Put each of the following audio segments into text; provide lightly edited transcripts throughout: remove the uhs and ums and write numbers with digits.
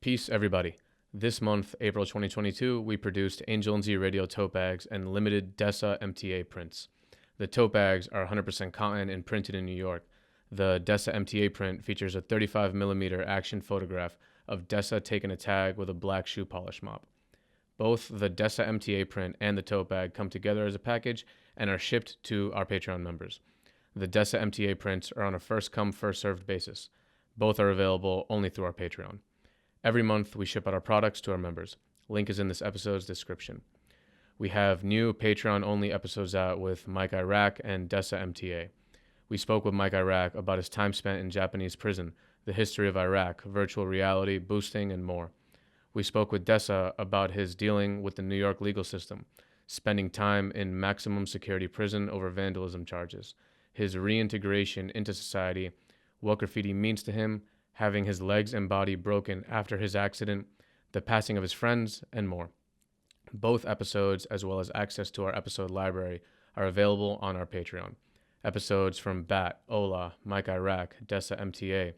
Peace, everybody. This month, April 2022, we produced Angel and Z Radio tote bags and limited DESA MTA prints. The tote bags are 100% cotton and printed in New York. The DESA MTA print features a 35mm action photograph of DESA taking a tag with a black shoe polish mop. Both the DESA MTA print and the tote bag come together as a package and are shipped to our Patreon members. The DESA MTA prints are on a first-come, first-served basis. Both are available only through our Patreon. Every month, we ship out our products to our members. Link is in this episode's description. We have new Patreon-only episodes out with Mike Iraq and DESA MTA. We spoke with Mike Iraq about his time spent in Japanese prison, the history of Iraq, virtual reality, boosting, and more. We spoke with DESA about his dealing with the New York legal system, spending time in maximum security prison over vandalism charges, his reintegration into society, what graffiti means to him, having his legs and body broken after his accident, the passing of his friends, and more. Both episodes, as well as access to our episode library, are available on our Patreon. Episodes from Bat, Ola, Mike Iraq, DESA MTA,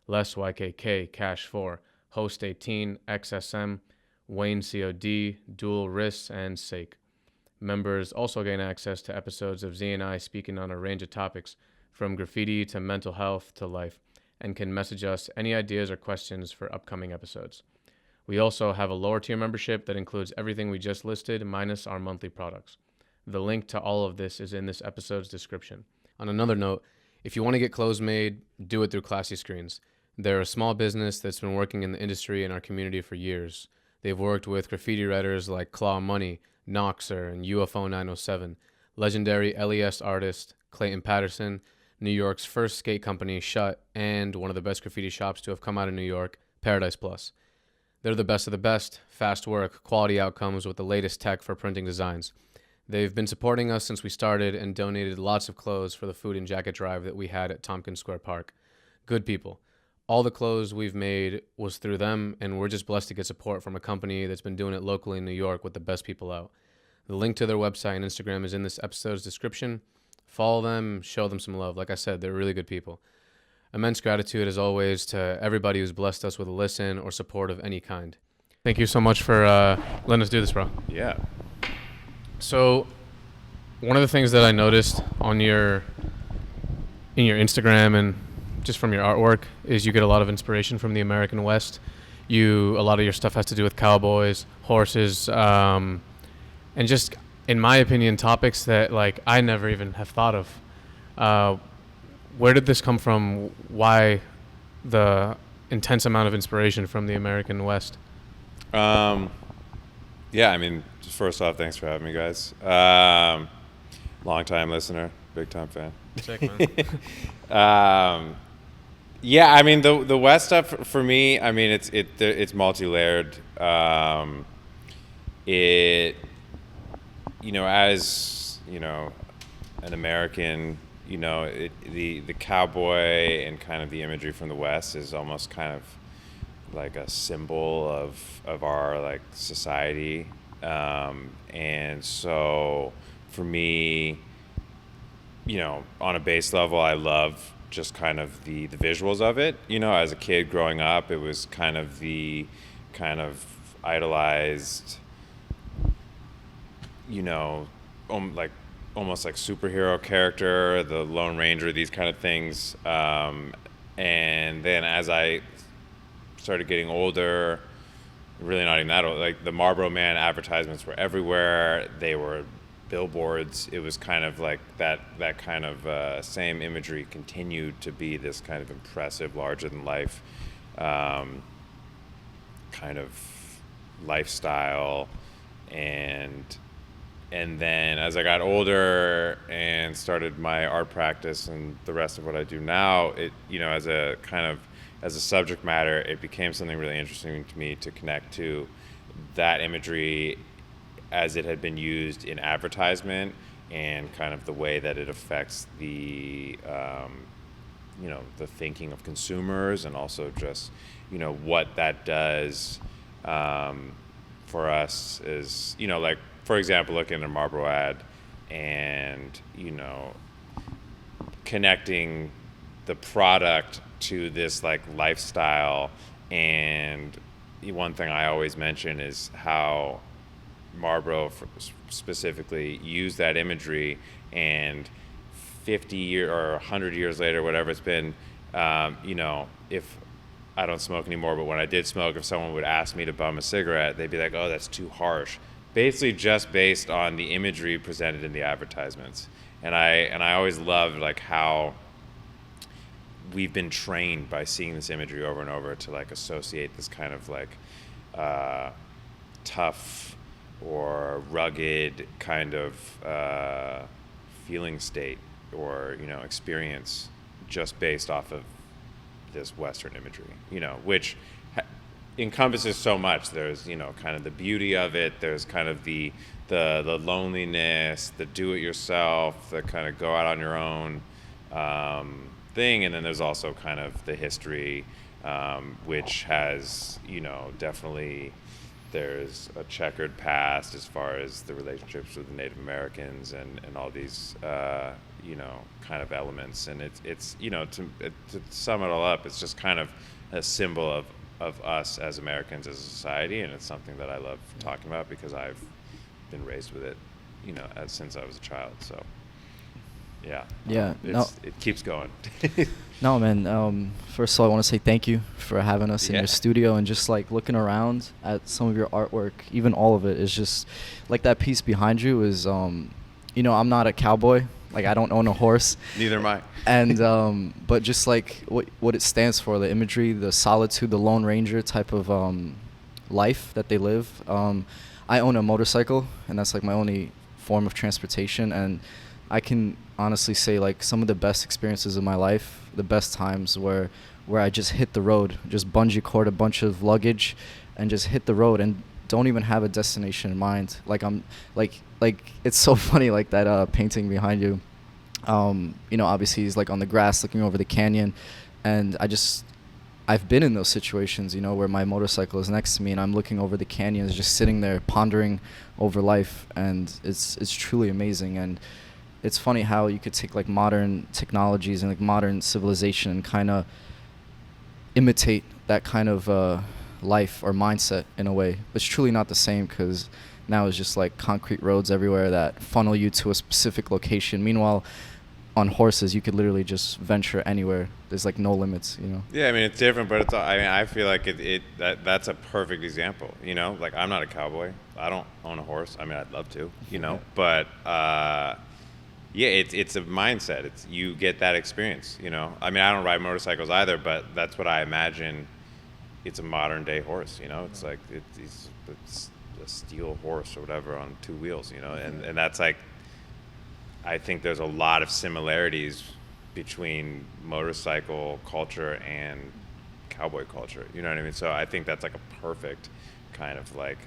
Les YKK, Cash 4, Host 18, XSM, Wayne COD, Dual Wrists, and Sake. Members also gain access to episodes of Z and I speaking on a range of topics, from graffiti to mental health to life, and can message us any ideas or questions for upcoming episodes. We also have a lower tier membership that includes everything we just listed minus our monthly products. The link to all of this is in this episode's description. On another note, if you want to get clothes made, do it through Classy Screens. They're a small business that's been working in the industry and our community for years. They've worked with graffiti writers like Claw Money, Noxer, and UFO 907, legendary LES artist Clayton Patterson, New York's first skate company, Shut, and one of the best graffiti shops to have come out of New York, Paradise Plus. They're the best of the best, fast work, quality outcomes with the latest tech for printing designs. They've been supporting us since we started and donated lots of clothes for the food and jacket drive that we had at Tompkins Square Park. Good people. All the clothes we've made was through them, and we're just blessed to get support from a company that's been doing it locally in New York with the best people out. The link to their website and Instagram is in this episode's description. Follow them, show them some love. Like I said, they're really good people. Immense gratitude, as always, to everybody who's blessed us with a listen or support of any kind. Thank you so much for letting us do this, bro. Yeah. So, one of the things that I noticed in your Instagram and just from your artwork is you get a lot of inspiration from the American West. A lot of your stuff has to do with cowboys, horses, and just, in my opinion, topics that like I never even have thought of. Where did this come from? Why the intense amount of inspiration from the American West? Yeah, I mean, just first off, thanks for having me, guys. Long time listener, big time fan. Sick, man. Yeah, I mean the West stuff for me. I mean it's multi-layered. As an American, the cowboy and kind of the imagery from the West is almost kind of like a symbol of our like society, and so for me, on a base level, I love just kind of the visuals of it. As a kid growing up, it was kind of the idolized, like almost like superhero character, the Lone Ranger, these kind of things. And then as I started getting older, really not even that old, like the Marlboro Man advertisements were everywhere. They were billboards. It was kind of like that kind of same imagery continued to be this kind of impressive, larger than life kind of lifestyle. And then as I got older and started my art practice and the rest of what I do now, as a subject matter, it became something really interesting to me to connect to that imagery as it had been used in advertisement and kind of the way that it affects the thinking of consumers, and also just, what that does for us is, like, for example, looking at a Marlboro ad and, connecting the product to this like lifestyle and one thing I always mention is how Marlboro specifically used that imagery, and 50 years or 100 years later, whatever it's been, if I don't smoke anymore, but when I did smoke, if someone would ask me to bum a cigarette, they'd be like, oh, that's too harsh. Basically just based on the imagery presented in the advertisements. And I always loved like how we've been trained by seeing this imagery over and over to like associate this kind of like tough or rugged kind of feeling state or experience just based off of this Western imagery, which encompasses so much. There's kind of the beauty of it. There's kind of the loneliness, the do-it-yourself, the kind of go out on your own thing, and then there's also kind of the history, which has definitely there's a checkered past as far as the relationships with the Native Americans and all these kind of elements, and it's to sum it all up, it's just kind of a symbol of us as Americans as a society, and it's something that I love talking about because I've been raised with it since I was a child. So it keeps going. No, man. First of all, I want to say thank you for having us in your studio, and just like looking around at some of your artwork, even all of it is just like that piece behind you is, I'm not a cowboy. Like, I don't own a horse. Neither am I. And but just like what it stands for, the imagery, the solitude, the Lone Ranger type of life that they live. I own a motorcycle, and that's like my only form of transportation, and I can honestly say like some of the best experiences of my life, the best times where I just hit the road, just bungee cord a bunch of luggage and just hit the road and don't even have a destination in mind. Like I'm like it's so funny, like that painting behind you. Obviously he's like on the grass looking over the canyon, and I've been in those situations, where my motorcycle is next to me and I'm looking over the canyons, just sitting there pondering over life, and it's truly amazing. And it's funny how you could take like modern technologies and like modern civilization and kind of imitate that kind of life or mindset in a way. It's truly not the same, because now it's just like concrete roads everywhere that funnel you to a specific location. Meanwhile, on horses, you could literally just venture anywhere. There's like no limits, Yeah, I mean, it's different, but I feel like that's a perfect example, Like, I'm not a cowboy. I don't own a horse. I mean, I'd love to, but it's a mindset. It's you get that experience, I mean, I don't ride motorcycles either, but that's what I imagine. It's a modern day horse, It's like it's a steel horse or whatever on two wheels, and that's like, I think there's a lot of similarities between motorcycle culture and cowboy culture. You know what I mean? So I think that's like a perfect kind of like,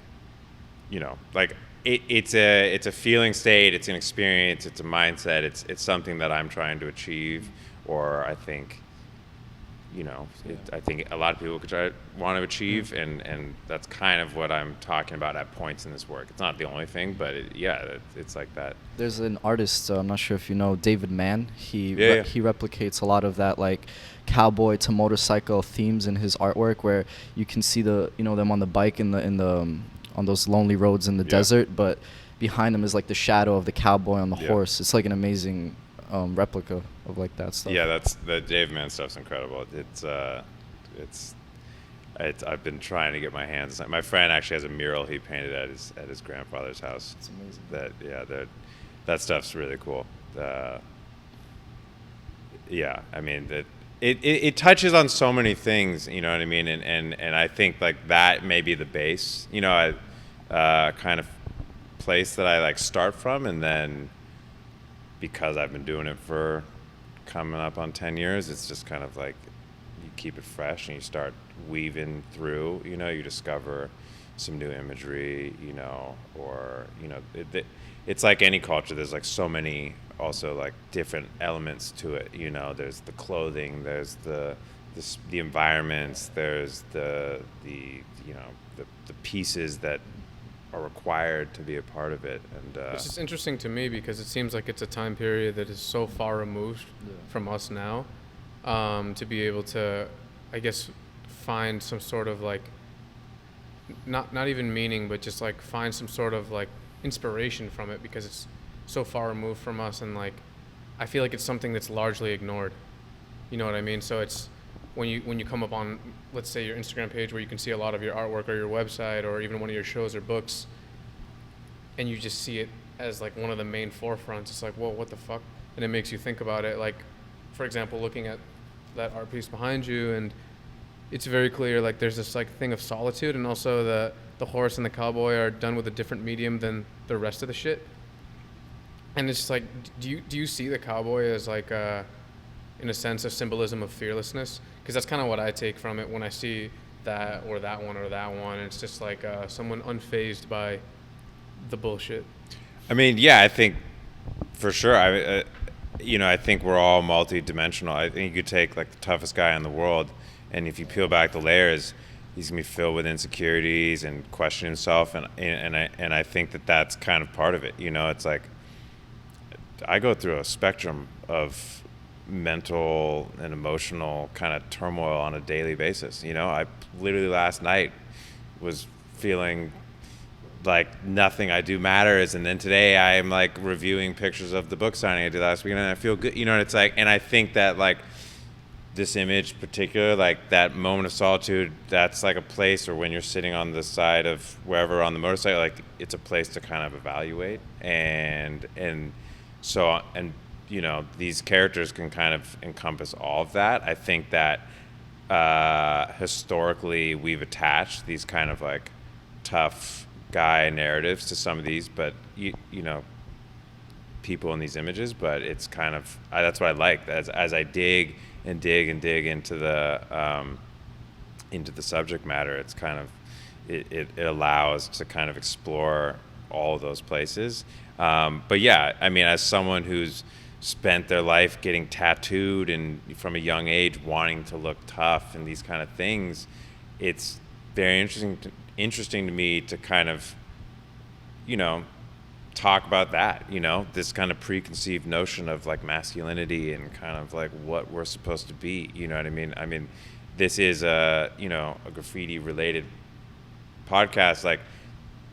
like it's a feeling state, it's an experience, it's a mindset, it's something that I'm trying to achieve, or I think, I think a lot of people could want to achieve, and that's kind of what I'm talking about at points in this work. It's not the only thing, but it's like that. There's an artist, I'm not sure if you know, David Mann. He replicates a lot of that like cowboy to motorcycle themes in his artwork, where you can see them on the bike in the on those lonely roads in the desert, but behind them is like the shadow of the cowboy on the horse. It's like an amazing replica of like that stuff. Yeah, the Dave Mann stuff's incredible. It's I've been trying to get my hands on. My friend actually has a mural he painted at his grandfather's house. It's amazing. That stuff's really cool. I mean it touches on so many things, you know what I mean, and I think like that may be the base, kind of place that I like start from, and then because I've been doing it for coming up on 10 years, it's just kind of like you keep it fresh and you start weaving through, you discover some new imagery, or, it's like any culture. There's like so many also like different elements to it, there's the clothing, there's the environments, there's the pieces that are required to be a part of it, and it's just interesting to me because it seems like it's a time period that is so far removed from us now, to be able to, I guess, find some sort of like not even meaning, but just like find some sort of like inspiration from it, because it's so far removed from us, and like I feel like it's something that's largely ignored. You know what I mean? So it's when you come up on, let's say, your Instagram page where you can see a lot of your artwork, or your website, or even one of your shows or books, and you just see it as like one of the main forefronts. It's like, whoa, what the fuck? And it makes you think about it. Like, for example, looking at that art piece behind you, and it's very clear like there's this like thing of solitude, and also the horse and the cowboy are done with a different medium than the rest of the shit. And it's like, do you see the cowboy as like in a sense a symbolism of fearlessness? Because that's kind of what I take from it when I see that or that one or that one. It's just like someone unfazed by the bullshit. I mean, yeah, I think for sure. I think we're all multi-dimensional. I think you could take like the toughest guy in the world, and if you peel back the layers, he's gonna be filled with insecurities and question himself, and I think that that's kind of part of it. It's like I go through a spectrum of mental and emotional kind of turmoil on a daily basis. I literally last night was feeling like nothing I do matters, and then today I am like reviewing pictures of the book signing I did last week, and I feel good. And it's like, and I think that like this image particular, like that moment of solitude, that's like a place, or when you're sitting on the side of wherever on the motorcycle, like it's a place to kind of evaluate, and these characters can kind of encompass all of that. I think that historically we've attached these kind of like tough guy narratives to some of these, but people in these images, but it's kind of that's what I like, as I dig into the subject matter. It's kind of it allows to kind of explore all of those places. But yeah, I mean, as someone who's spent their life getting tattooed and from a young age wanting to look tough and these kind of things, it's very interesting to me to kind of talk about that, this kind of preconceived notion of like masculinity and kind of like what we're supposed to be. You know what I mean? This is a graffiti related podcast. Like,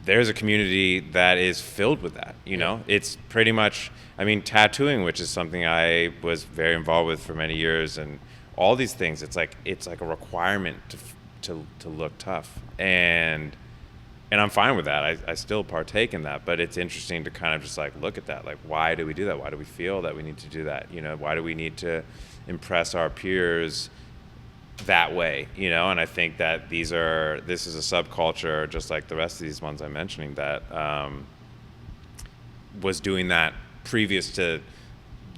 there's a community that is filled with that. It's pretty much, tattooing, which is something I was very involved with for many years, and all these things, it's like a requirement to look tough, and I'm fine with that. I still partake in that, but it's interesting to kind of just like look at that. Like, why do we do that? Why do we feel that we need to do that? Why do we need to impress our peers that way? And I think that this is a subculture, just like the rest of these ones I'm mentioning, that was doing that previous to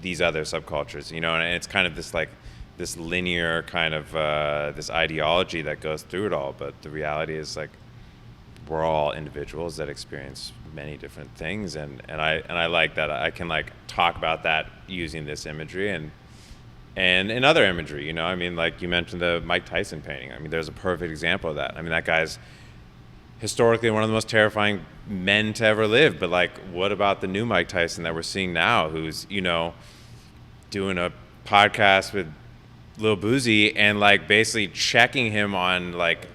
these other subcultures, and it's kind of this linear kind of this ideology that goes through it all. But the reality is, like, we're all individuals that experience many different things, and I like that I can like talk about that using this imagery and other imagery. Like you mentioned the Mike Tyson painting. There's a perfect example of that. That guy's historically one of the most terrifying men to ever live, but like, what about the new Mike Tyson that we're seeing now, who's doing a podcast with Lil Boozy and like basically checking him on like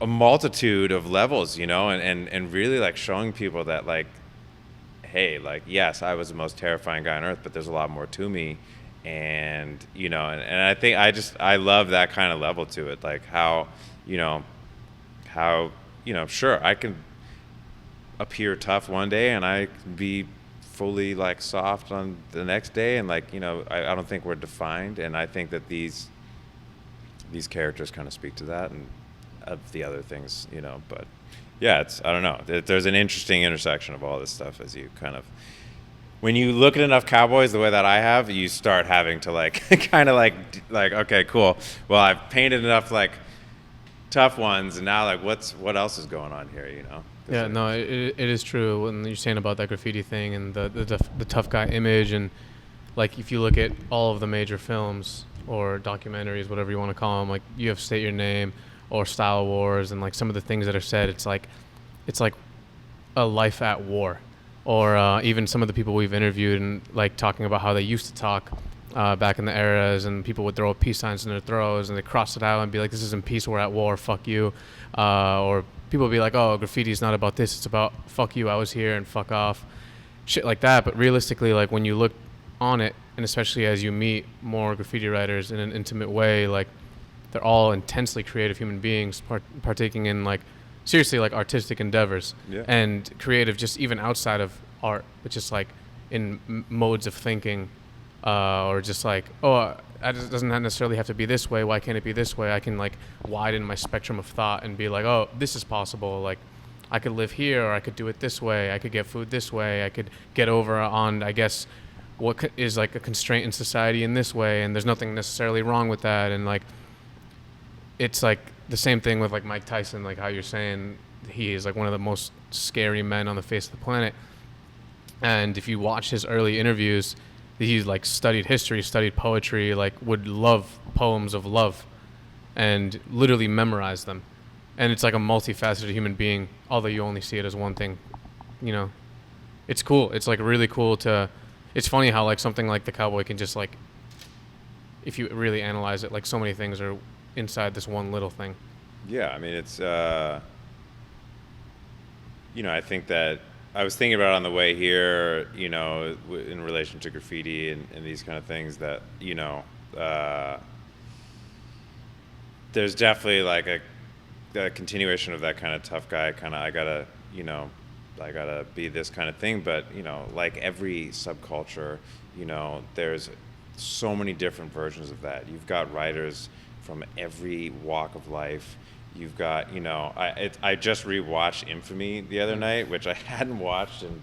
a multitude of levels, and really like showing people that like, hey, like, yes, I was the most terrifying guy on earth, but there's a lot more to me. And I think I love that kind of level to it, like how sure, I can appear tough one day and I can be fully like soft on the next day, and like, I don't think we're defined, and I think that these characters kind of speak to that, and of the other things, but yeah, I don't know, there's an interesting intersection of all this stuff. As you kind of, when you look at enough cowboys the way that I have, you start having to like kind of like okay, cool, well, I've painted enough like tough ones, and now like what else is going on here? Yeah, no, it is true when you're saying about that graffiti thing and the tough guy image, and like if you look at all of the major films or documentaries, whatever you want to call them, like you have State Your Name or Style Wars, and like some of the things that are said, it's like a life at war, or even some of the people we've interviewed and like talking about how they used to talk back in the eras, and people would throw peace signs in their throws, and they cross it out and be like, "This isn't peace, we're at war, fuck you," or people would be like, "Oh, graffiti is not about this, it's about fuck you, I was here and fuck off," shit like that. But realistically, like when you look on it, and especially as you meet more graffiti writers in an intimate way, like they're all intensely creative human beings partaking in like seriously like artistic endeavors and creative, just even outside of art, but just like in modes of thinking, or just like, oh, it doesn't necessarily have to be this way, why can't it be this way? I can like widen my spectrum of thought and be like, oh, this is possible, like I could live here, or I could do it this way, I could get food this way, I could get over on, I guess, what is like a constraint in society in this way, and there's nothing necessarily wrong with that. And like it's like the same thing with like Mike Tyson, like how you're saying he is like one of the most scary men on the face of the planet. And if you watch his early interviews, he's like studied history, studied poetry, like would love poems of love and literally memorize them. And it's like a multifaceted human being, although you only see it as one thing, you know. It's cool. It's like really cool to, it's funny how like something like the Cowboy can just like, if you really analyze it, like so many things are inside this one little thing. Yeah, I mean, it's, you know, I think that I was thinking about it on the way here, you know, in relation to graffiti and these kind of things that, you know, there's definitely like a continuation of that kind of tough guy kind of, I gotta be this kind of thing. But, you know, like every subculture, you know, there's so many different versions of that. You've got writers from every walk of life. You've got, you know, I just rewatched Infamy the other night, which I hadn't watched in,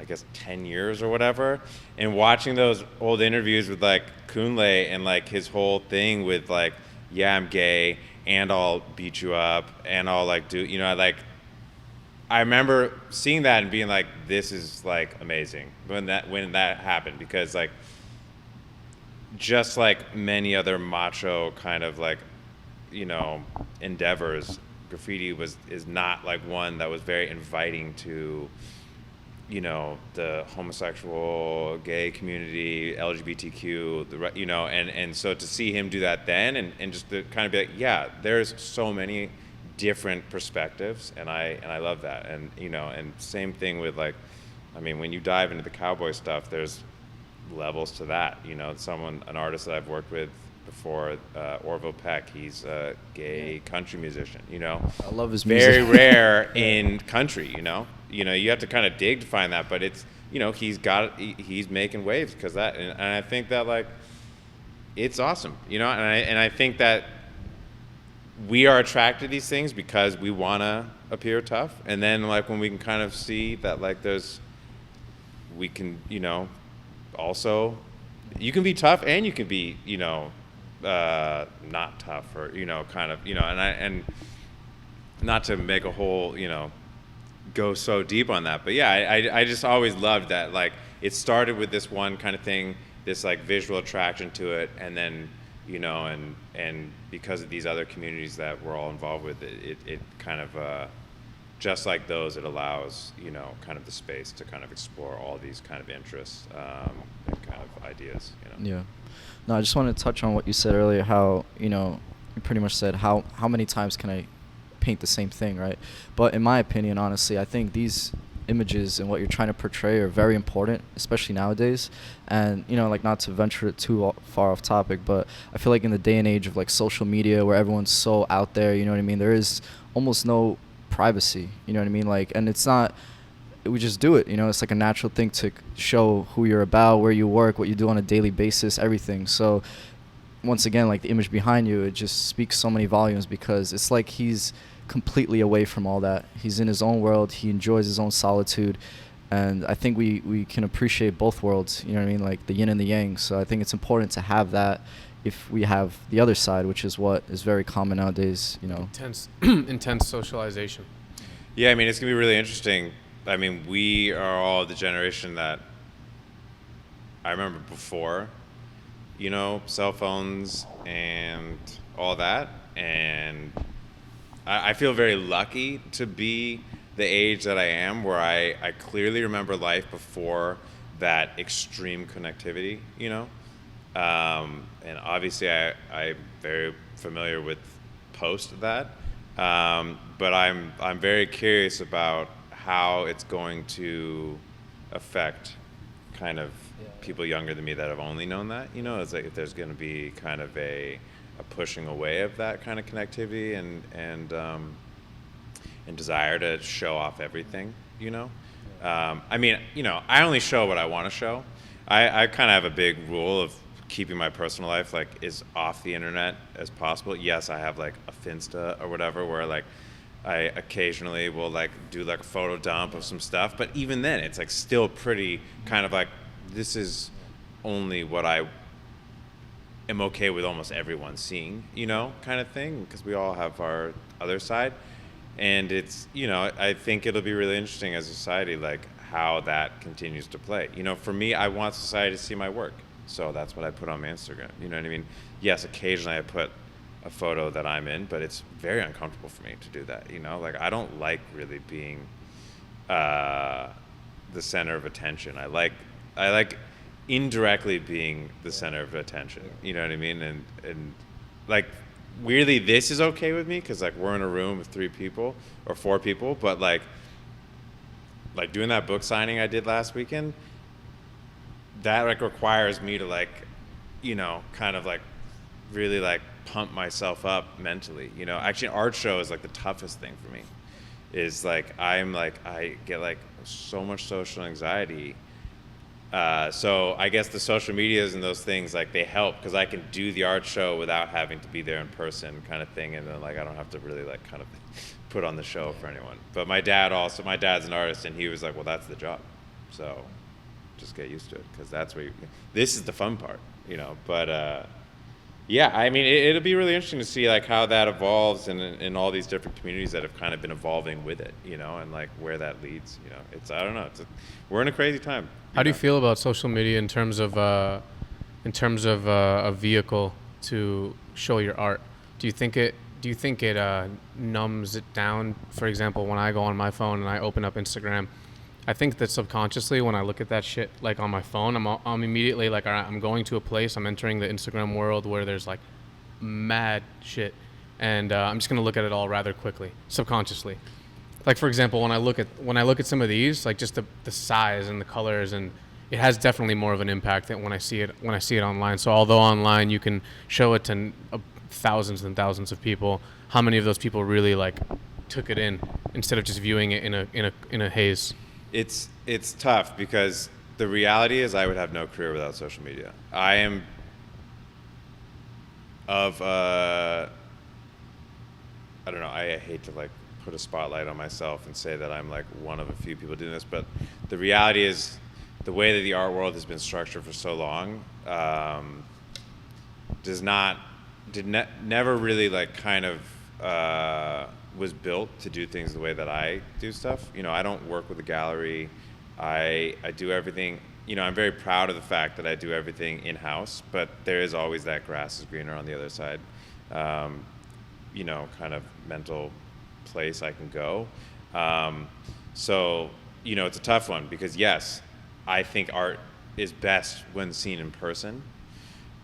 I guess, 10 years or whatever. And watching those old interviews with like Kunle and like his whole thing with like, yeah, I'm gay and I'll beat you up and I'll like do, you know, like, I remember seeing that and being like, this is like amazing when that happened, because like, just like many other macho kind of like, you know, endeavors, graffiti is not like one that was very inviting to, you know, the homosexual, gay community, LGBTQ, you know, and so to see him do that then and just to kind of be like, yeah, there's so many different perspectives, and I love that. And, you know, and same thing with like, I mean, when you dive into the Cowboy stuff, there's levels to that, you know. An artist that I've worked with before, Orville Peck, he's a gay country musician, you know. I love his music. Very rare in country, you know. You have to kind of dig to find that, but it's, you know, he's making waves because that, and I think that like, it's awesome, you know, and I think that we are attracted to these things because we want to appear tough, and then like when we can kind of see that like we can, you know, also, you can be tough and you can be, you know, not tough, or, you know, kind of, you know, and not to make a whole, you know, go so deep on that, but yeah, I just always loved that, like, it started with this one kind of thing, this like visual attraction to it, and then, you know, and because of these other communities that we're all involved with, it kind of, just like those, it allows, you know, kind of the space to kind of explore all these kind of interests and kind of ideas, you know. Yeah. No, I just wanted to touch on what you said earlier, how, you know, you pretty much said how many times can I paint the same thing, right? But in my opinion, honestly, I think these images and what you're trying to portray are very important, especially nowadays. And, you know, like, not to venture too far off topic, but I feel like in the day and age of like social media where everyone's so out there, you know what I mean, there is almost no privacy, you know what I mean, like, and it's not, we just do it, you know, it's like a natural thing to show who you're about, where you work, what you do on a daily basis, everything. So once again, like, the image behind you, it just speaks so many volumes, because it's like he's completely away from all that. He's in his own world, he enjoys his own solitude, and I think we can appreciate both worlds, you know what I mean, like the yin and the yang. So I think it's important to have that if we have the other side, which is what is very common nowadays, you know. Intense socialization. Yeah, I mean, it's gonna be really interesting. I mean, we are all the generation that I remember before, you know, cell phones and all that, and I feel very lucky to be the age that I am, where I clearly remember life before that extreme connectivity, you know. And obviously I'm very familiar with post that, but I'm very curious about how it's going to affect kind of people younger than me that have only known that. It's like if there's going to be kind of a pushing away of that kind of connectivity and desire to show off everything. I mean, I only show what I want to show. I kind of have a big rule of keeping my personal life like as off the internet as possible. Yes, I have like a Finsta or whatever where like I occasionally will like do like a photo dump of some stuff, but even then it's like still pretty kind of like this is only what I am okay with almost everyone seeing, kind of thing, because we all have our other side. And it's, I think it'll be really interesting as a society, like how that continues to play. For me, I want society to see my work. So that's what I put on my Instagram. You know what I mean? Yes, occasionally I put a photo that I'm in, but it's very uncomfortable for me to do that. Like I don't like really being the center of attention. I like indirectly being the center of attention. You know what I mean? And like, weirdly, this is okay with me because like we're in a room with 3 people or 4 people, but like doing that book signing I did last weekend, that like requires me to like, kind of like really like pump myself up mentally. Actually, an art show is like the toughest thing for me. Is like I get like so much social anxiety. So I guess the social medias and those things, like they help because I can do the art show without having to be there in person kind of thing. And then like, I don't have to really like kind of put on the show for anyone. But my dad's an artist and he was like, well, that's the job. So just get used to it because that's where this is the fun part, but, yeah, I mean, it'll be really interesting to see like how that evolves in all these different communities that have kind of been evolving with it, and like where that leads. I don't know. We're in a crazy time. How do you feel about social media in terms of a vehicle to show your art? Do you think it numbs it down? For example, when I go on my phone and I open up Instagram, I think that subconsciously when I look at that shit like on my phone, I'm immediately like, all right, I'm going to a place, I'm entering the Instagram world where there's like mad shit, and I'm just gonna look at it all rather quickly, subconsciously. Like for example, when I look at some of these, like just the size and the colors, and it has definitely more of an impact than when I see it online. So although online you can show it to thousands and thousands of people, how many of those people really like took it in instead of just viewing it in a haze? It's tough because the reality is I would have no career without social media. I am of I don't know, I hate to like put a spotlight on myself and say that I'm like one of a few people doing this, but the reality is the way that the art world has been structured for so long never really like kind of was built to do things the way that I do stuff. I don't work with a gallery. I do everything. I'm very proud of the fact that I do everything in-house, but there is always that grass is greener on the other side, kind of mental place I can go. So, it's a tough one because yes, I think art is best when seen in person.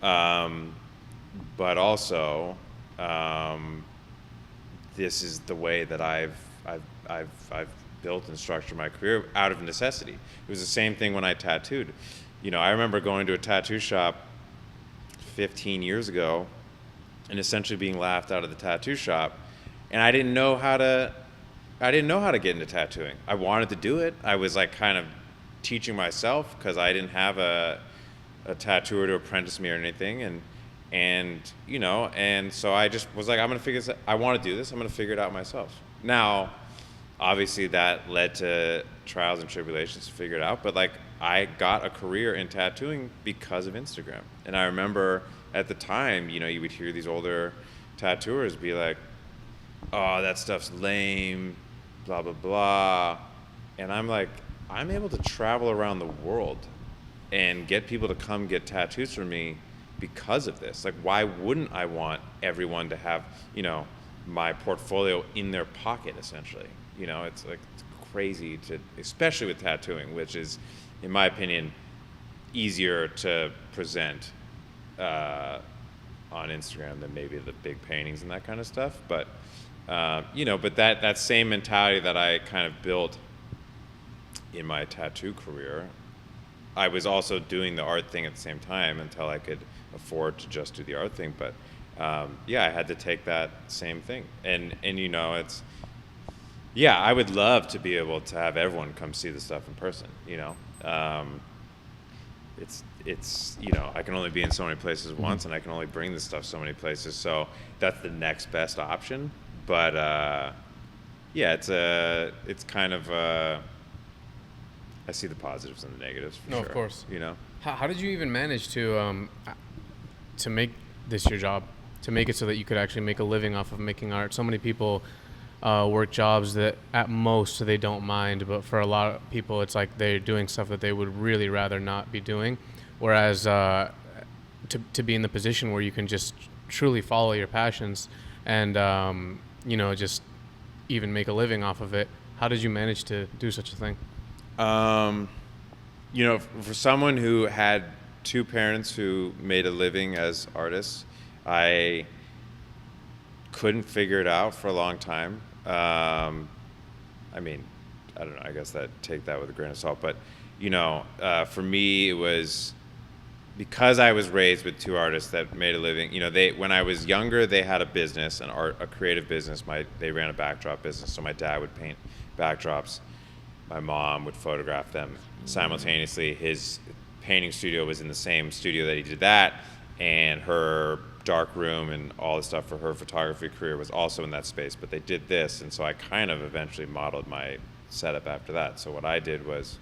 But also, this is the way that I've built and structured my career out of necessity. It was the same thing when I tattooed. I remember going to a tattoo shop 15 years ago and essentially being laughed out of the tattoo shop, and I didn't know how to get into tattooing. I wanted to do it. I was like kind of teaching myself because I didn't have a tattooer to apprentice me or anything, and so I just was like, I want to do this. I'm going to figure it out myself. Now, obviously that led to trials and tribulations to figure it out, but like I got a career in tattooing because of Instagram. And I remember at the time, you would hear these older tattooers be like, oh, that stuff's lame, blah, blah, blah. And I'm like, I'm able to travel around the world and get people to come get tattoos from me because of this. Like, why wouldn't I want everyone to have, my portfolio in their pocket, essentially? It's like it's crazy especially with tattooing, which is, in my opinion, easier to present on Instagram than maybe the big paintings and that kind of stuff. But but that same mentality that I kind of built in my tattoo career, I was also doing the art thing at the same time until I could afford to just do the art thing. But I had to take that same thing, and it's. Yeah, I would love to be able to have everyone come see the stuff in person. It's I can only be in so many places once, and I can only bring this stuff so many places. So that's the next best option. But it's kind of I see the positives and the negatives for sure. No, of course. How How did you even manage to make this your job, to make it so that you could actually make a living off of making art? So many people work jobs that at most they don't mind, but for a lot of people it's like they're doing stuff that they would really rather not be doing. Whereas to be in the position where you can just truly follow your passions and just even make a living off of it, how did you manage to do such a thing? For someone who had two parents who made a living as artists, I couldn't figure it out for a long time. I don't know, I guess take that with a grain of salt, but for me it was because I was raised with two artists that made a living. When I was younger, they had a business, a creative business. They ran a backdrop business, so my dad would paint backdrops, my mom would photograph them. Simultaneously, his painting studio was in the same studio that he did that, and her dark room and all the stuff for her photography career was also in that space, but they did this, and so I kind of eventually modeled my setup after that. So what I did was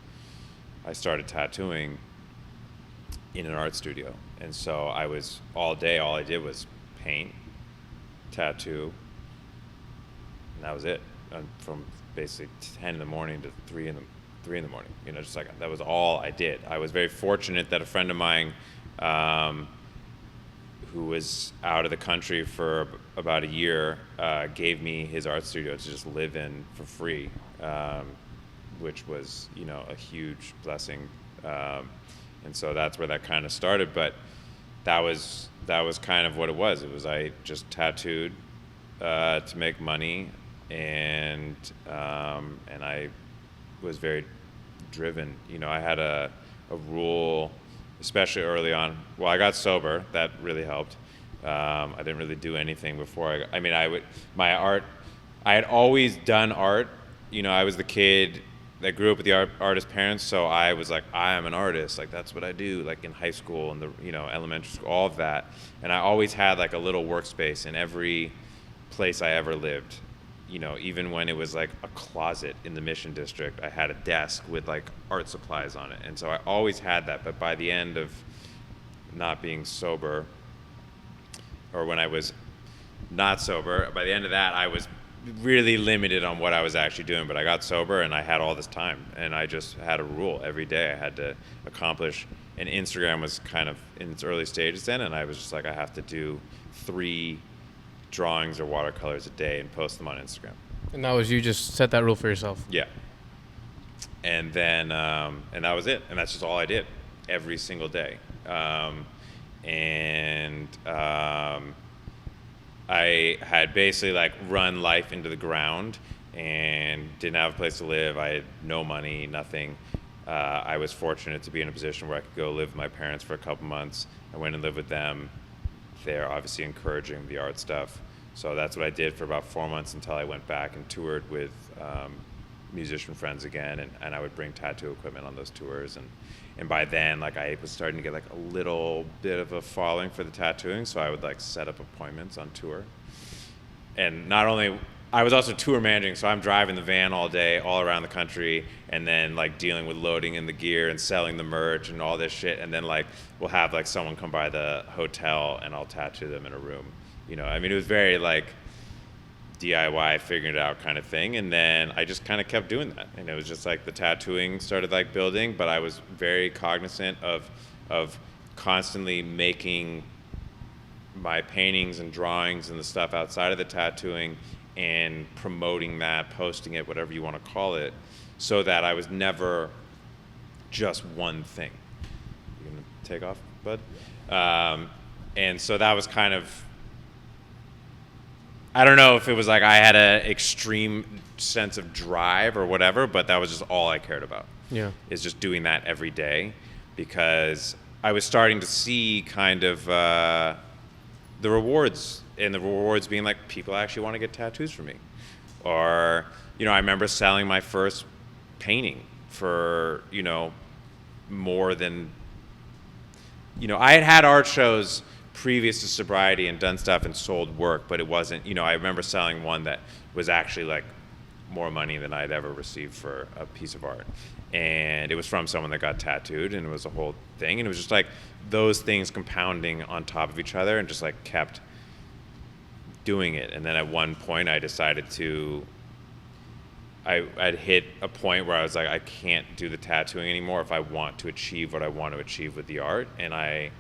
I started tattooing in an art studio, and so I was all I did was paint, tattoo, and that was it. And from basically 10 in the morning to 3 in the morning, just like that was all I did. I was very fortunate that a friend of mine who was out of the country for about a year, gave me his art studio to just live in for free, which was, a huge blessing. And so that's where that kind of started. But that was kind of what it was. It was I just tattooed to make money, and I was very driven. I had a rule, especially early on. Well, I got sober. That really helped. I didn't really do anything before. My art, I had always done art. I was the kid that grew up with the artist parents, so I was like, I am an artist. Like, that's what I do, like in high school and elementary school, all of that. And I always had like a little workspace in every place I ever lived. Even when it was like a closet in the Mission District, I had a desk with like art supplies on it. And so I always had that. But by the end of not being sober, or when I was not sober, by the end of that, I was really limited on what I was actually doing. But I got sober and I had all this time, and I just had a rule every day I had to accomplish. And Instagram was kind of in its early stages then, and I was just like, I have to do 3 drawings or watercolors a day and post them on Instagram. And that was, you just set that rule for yourself? Yeah. And then and that was it, and that's just all I did every single day. I had basically like run life into the ground and didn't have a place to live. I had no money, nothing. I was fortunate to be in a position where I could go live with my parents for a couple months. I went and lived with them. They're obviously encouraging the art stuff. So that's what I did for about 4 months until I went back and toured with musician friends again, and I would bring tattoo equipment on those tours. And by then, like, I was starting to get like a little bit of a following for the tattooing, so I would like set up appointments on tour. And not only, I was also tour managing, so I'm driving the van all day, all around the country, and then like dealing with loading in the gear and selling the merch and all this shit. And then like we'll have like someone come by the hotel and I'll tattoo them in a room. It was very like DIY, figuring it out kind of thing. And then I just kind of kept doing that, and it was just like the tattooing started like building. But I was very cognizant of constantly making my paintings and drawings and the stuff outside of the tattooing and promoting that, posting it, whatever you want to call it, so that I was never just one thing. You gonna take off, bud? And so that was kind of, I don't know if it was like I had an extreme sense of drive or whatever, but that was just all I cared about. Yeah. Is just doing that every day, because I was starting to see kind of the rewards, and the rewards being like people actually want to get tattoos from me. Or, I remember selling my first painting for, more than, I had art shows previous to sobriety and done stuff and sold work, but it wasn't, I remember selling one that was actually like more money than I'd ever received for a piece of art. And it was from someone that got tattooed, and it was a whole thing. And it was just like those things compounding on top of each other, and just like kept doing it. And then at one point I decided I'd hit a point where I was like, I can't do the tattooing anymore if I want to achieve what I want to achieve with the art. And I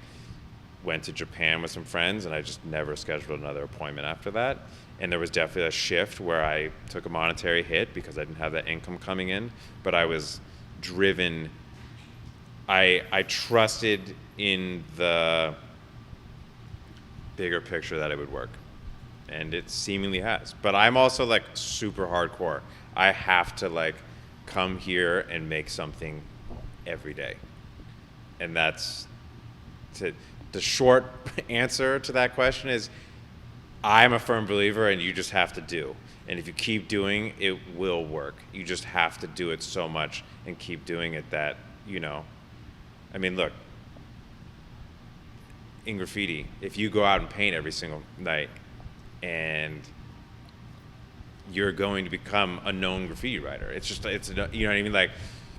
went to Japan with some friends, and I just never scheduled another appointment after that. And there was definitely a shift where I took a monetary hit because I didn't have that income coming in, but I was driven. I trusted in the bigger picture that it would work, and it seemingly has. But I'm also like super hardcore. I have to like come here and make something every day, and that's the short answer to that question is I'm a firm believer, and you just have to do. And if you keep doing, it will work. You just have to do it so much and keep doing it that, I mean, look, in graffiti, if you go out and paint every single night, and you're going to become a known graffiti writer. It's you know what I mean? Like,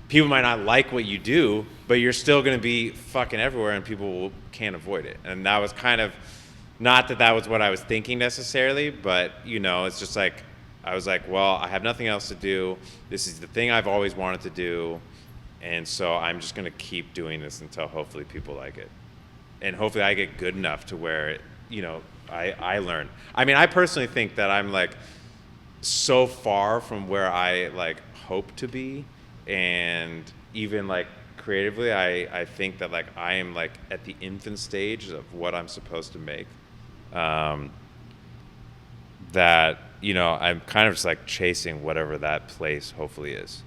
people might not like what you do, but you're still going to be fucking everywhere, and people can't avoid it. And that was kind of, not that was what I was thinking necessarily, but, it's just like, I was like, well, I have nothing else to do. This is the thing I've always wanted to do. And so I'm just going to keep doing this until hopefully people like it. And hopefully I get good enough to where, I learn. I mean, I personally think that I'm like so far from where I like hope to be. And even like creatively, I think that like I am like at the infant stage of what I'm supposed to make. That, I'm kind of just like chasing whatever that place hopefully is,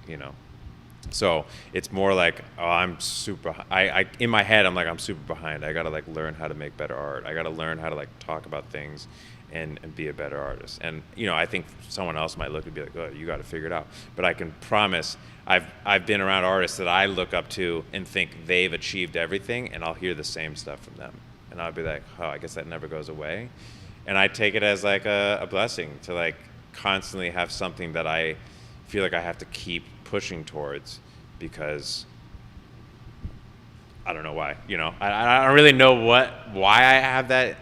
So it's more like, oh, I'm super, I in my head, I'm like, I'm super behind. I got to like learn how to make better art. I got to learn how to like talk about things and be a better artist. And, I think someone else might look and be like, oh, you got to figure it out. But I can promise I've been around artists that I look up to and think they've achieved everything, and I'll hear the same stuff from them. And I'll be like, oh, I guess that never goes away. And I take it as like a blessing to like constantly have something that I feel like I have to keep pushing towards, because I don't know why, I don't really know why I have that,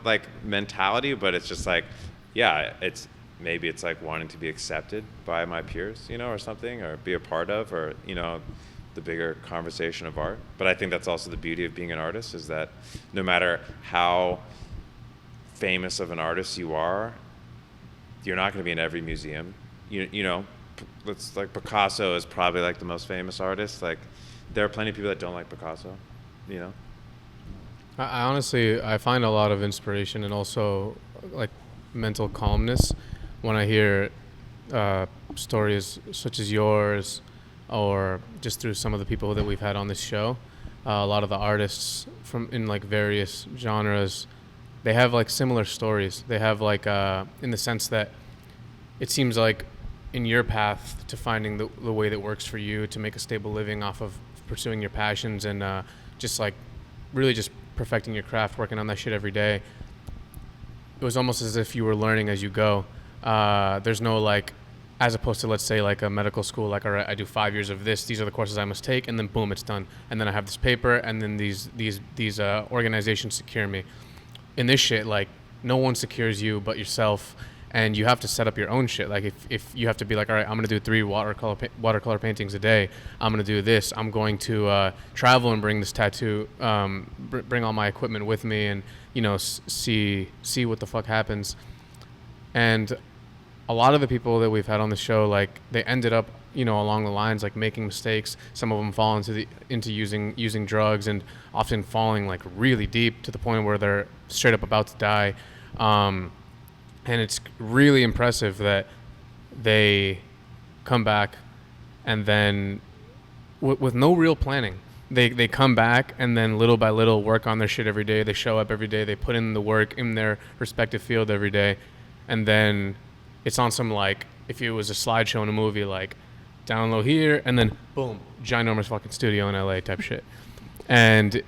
like mentality, but it's just like, yeah, maybe it's like wanting to be accepted by my peers, or something, or be a part of, or, the bigger conversation of art. But I think that's also the beauty of being an artist, is that no matter how famous of an artist you are, you're not going to be in every museum. It's like Picasso is probably like the most famous artist. Like, there are plenty of people that don't like Picasso, I honestly, I find a lot of inspiration and also like mental calmness when I hear stories such as yours, or just through some of the people that we've had on this show. A lot of the artists from in like various genres, they have like similar stories. They have like, in the sense that it seems like in your path to finding the way that works for you to make a stable living off of pursuing your passions, and just like really just perfecting your craft, working on that shit every day. It was almost as if you were learning as you go. There's no like, as opposed to, let's say, like a medical school, like, all right, I do 5 years of this, these are the courses I must take, and then boom, it's done. And then I have this paper, and then these organizations secure me. In this shit, like, no one secures you but yourself, and you have to set up your own shit. Like, if you have to be like, all right, I'm going to do 3 watercolor paintings a day, I'm going to do this, I'm going to travel and bring this tattoo, bring all my equipment with me, and, see what the fuck happens. And a lot of the people that we've had on the show, like they ended up, you know, along the lines like making mistakes. Some of them fall into using drugs, and often falling like really deep to the point where they're straight up about to die. And it's really impressive that they come back and then with no real planning. They come back and then little by little work on their shit every day. They show up every day. They put in the work in their respective field every day. And then it's on some, like, if it was a slideshow in a movie, like, down low here, and then, boom, ginormous fucking studio in LA type shit. And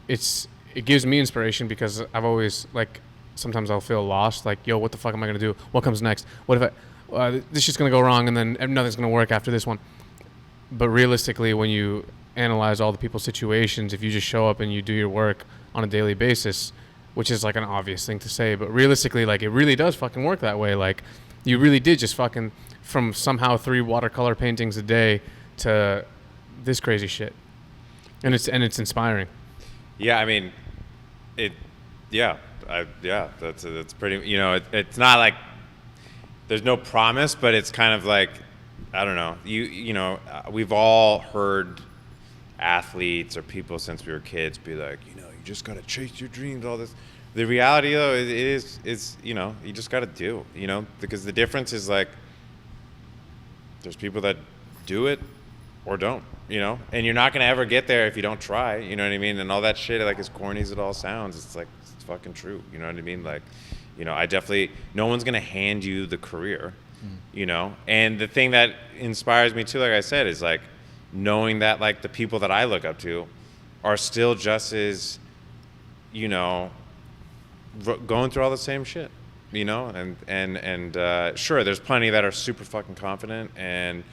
it gives me inspiration because I've always, like, sometimes I'll feel lost. Like, yo, what the fuck am I going to do? What comes next? What if this shit's going to go wrong and then nothing's going to work after this one? But realistically, when you analyze all the people's situations, if you just show up and you do your work on a daily basis, which is like an obvious thing to say, but realistically, like, it really does fucking work that way. Like, you really did just fucking from somehow 3 watercolor paintings a day to this crazy shit, and it's inspiring. Yeah, I mean, that's pretty. You know, it's not like there's no promise, but it's kind of like, I don't know. You know, we've all heard athletes or people since we were kids be like, you know, you just gotta chase your dreams, all this. The reality though is you know, you just gotta do, you know, because the difference is like there's people that do it or don't, you know, and you're not gonna ever get there if you don't try, you know what I mean? And all that shit, like, as corny as it all sounds, it's like, it's fucking true, you know what I mean? Like, you know, no one's gonna hand you the career, you know. And the thing that inspires me too, like I said, is like knowing that like the people that I look up to are still just as, you know, going through all the same shit, you know. And sure, there's plenty that are super fucking confident and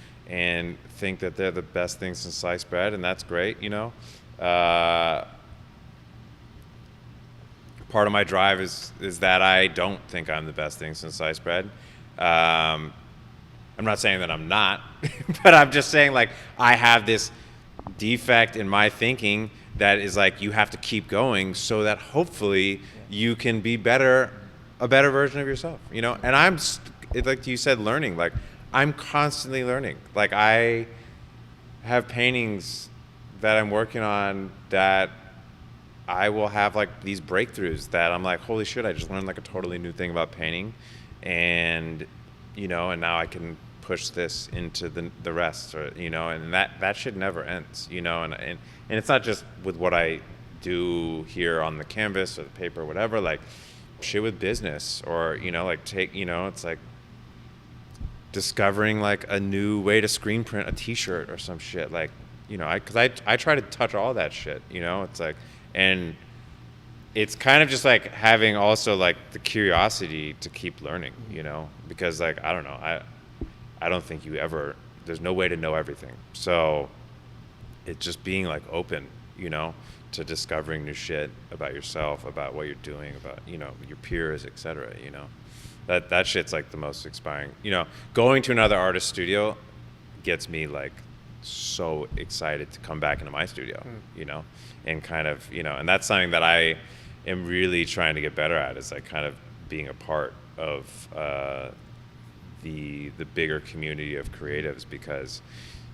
think that they're the best thing since sliced bread, and that's great, you know. Part of my drive is that I don't think I'm the best thing since sliced bread. I'm not saying that I'm not, but I'm just saying, like, I have this defect in my thinking that is like, you have to keep going so that hopefully you can be a better version of yourself, you know. And like you said, learning. Like, I'm constantly learning. Like, I have paintings that I'm working on that I will have like these breakthroughs that I'm like, holy shit, I just learned like a totally new thing about painting, and you know, and now I can push this into the rest, or you know, and that shit never ends, you know. And it's not just with what I do here on the canvas or the paper or whatever, like shit with business, or you know, like it's like discovering like a new way to screen print a t-shirt or some shit, like, you know, because I try to touch all that shit, you know. It's like, and it's kind of just like having also like the curiosity to keep learning, you know, because like, I don't know, I don't think there's no way to know everything. So it's just being like open, you know, to discovering new shit about yourself, about what you're doing, about, you know, your peers, etc. You know, that shit's like the most inspiring. You know, going to another artist studio gets me like so excited to come back into my studio, you know, and kind of, you know, and that's something that I am really trying to get better at, is like kind of being a part of the bigger community of creatives, because,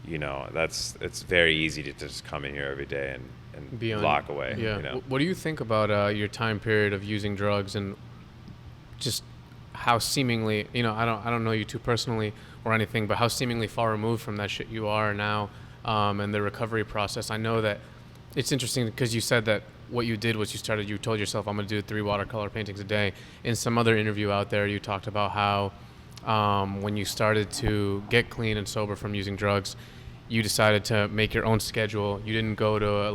you know, it's very easy to just come in here every day and lock away. Yeah. You know? What do you think about your time period of using drugs, and just how seemingly, you know, I don't know you too personally or anything, but how seemingly far removed from that shit you are now, and the recovery process? I know that it's interesting because you said that what you did was you told yourself, I'm going to do 3 watercolor paintings a day. In some other interview out there, you talked about how when you started to get clean and sober from using drugs, you decided to make your own schedule. You didn't go to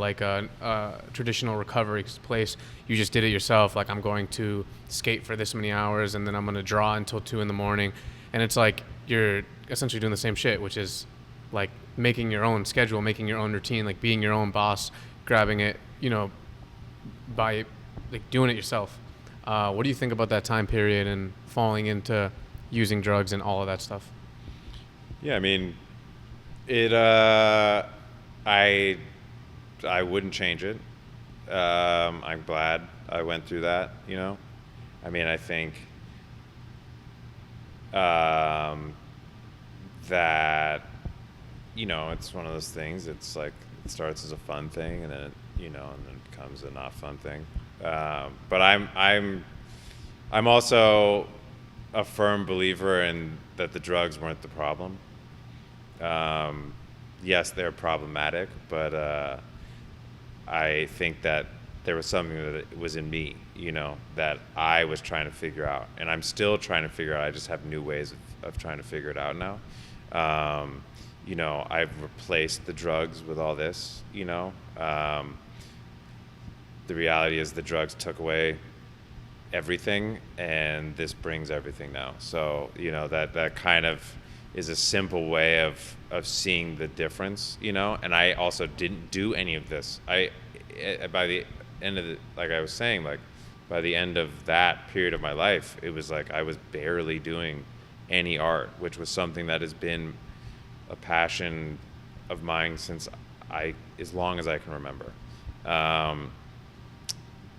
a traditional recovery place. You just did it yourself. Like, I'm going to skate for this many hours, and then I'm going to draw until 2 a.m. And it's like you're essentially doing the same shit, which is like making your own schedule, making your own routine, like being your own boss, grabbing it, you know, by like doing it yourself. What do you think about that time period and falling into using drugs and all of that stuff? Yeah, I mean, I wouldn't change it. I'm glad I went through that, you know. I mean, I think that, it's one of those things. It's like it starts as a fun thing, and then and then it becomes a not fun thing. But I'm also a firm believer in that the drugs weren't the problem. Yes, they're problematic, but I think that there was something that was in me, that I was trying to figure out, and I'm still trying to figure out. I just have new ways of trying to figure it out now. I've replaced the drugs with all this. The reality is the drugs took away everything, and this brings everything now. So that kind of is a simple way of seeing the difference. And I also didn't do any of this. By the end of like I was saying, like by the end of that period of my life, it was like I was barely doing any art, which was something that has been a passion of mine since as long as I can remember.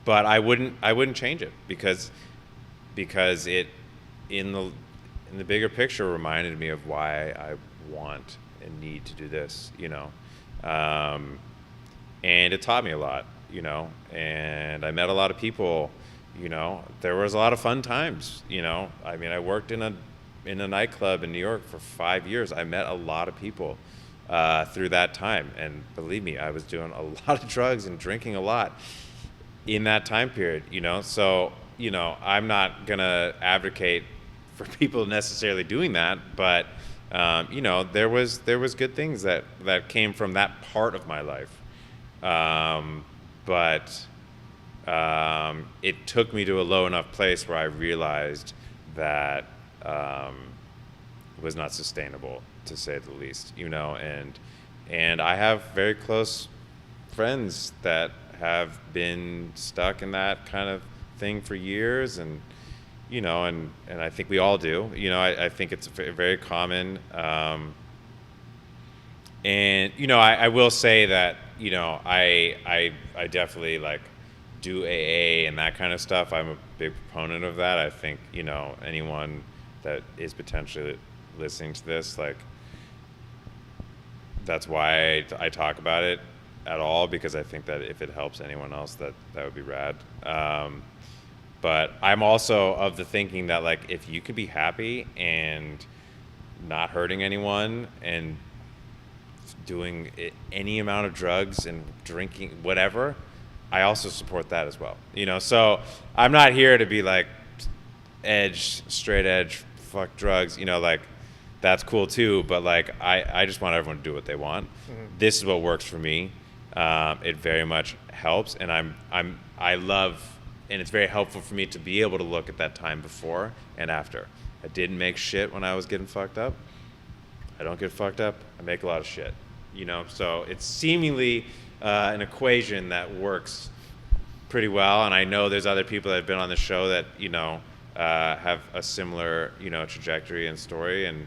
But I wouldn't change it because it in the bigger picture reminded me of why I want and need to do this, and it taught me a lot, and I met a lot of people, there was a lot of fun times, I mean, I worked in a nightclub in New York for 5 years. I met a lot of people through that time, and believe me, I was doing a lot of drugs and drinking a lot in that time period, so I'm not gonna advocate for people necessarily doing that, but there was good things that came from that part of my life, but it took me to a low enough place where I realized that it was not sustainable, to say the least, and I have very close friends that have been stuck in that kind of thing for years, and and I think we all do. I think it's very common. And I will say that I definitely like do AA and that kind of stuff. I'm a big proponent of that. I think anyone that is potentially listening to this, like, that's why I talk about it at all, because I think that if it helps anyone else, that would be rad. But I'm also of the thinking that, like, if you can be happy and not hurting anyone and doing any amount of drugs and drinking whatever, I also support that as well. So I'm not here to be like straight edge, fuck drugs. Like, that's cool too. But like, I just want everyone to do what they want. Mm-hmm. This is what works for me. It very much helps, and I love. And it's very helpful for me to be able to look at that time before and after. I didn't make shit when I was getting fucked up. I don't get fucked up. I make a lot of shit. So it's seemingly an equation that works pretty well. And I know there's other people that have been on the show that, have a similar, trajectory and story. And,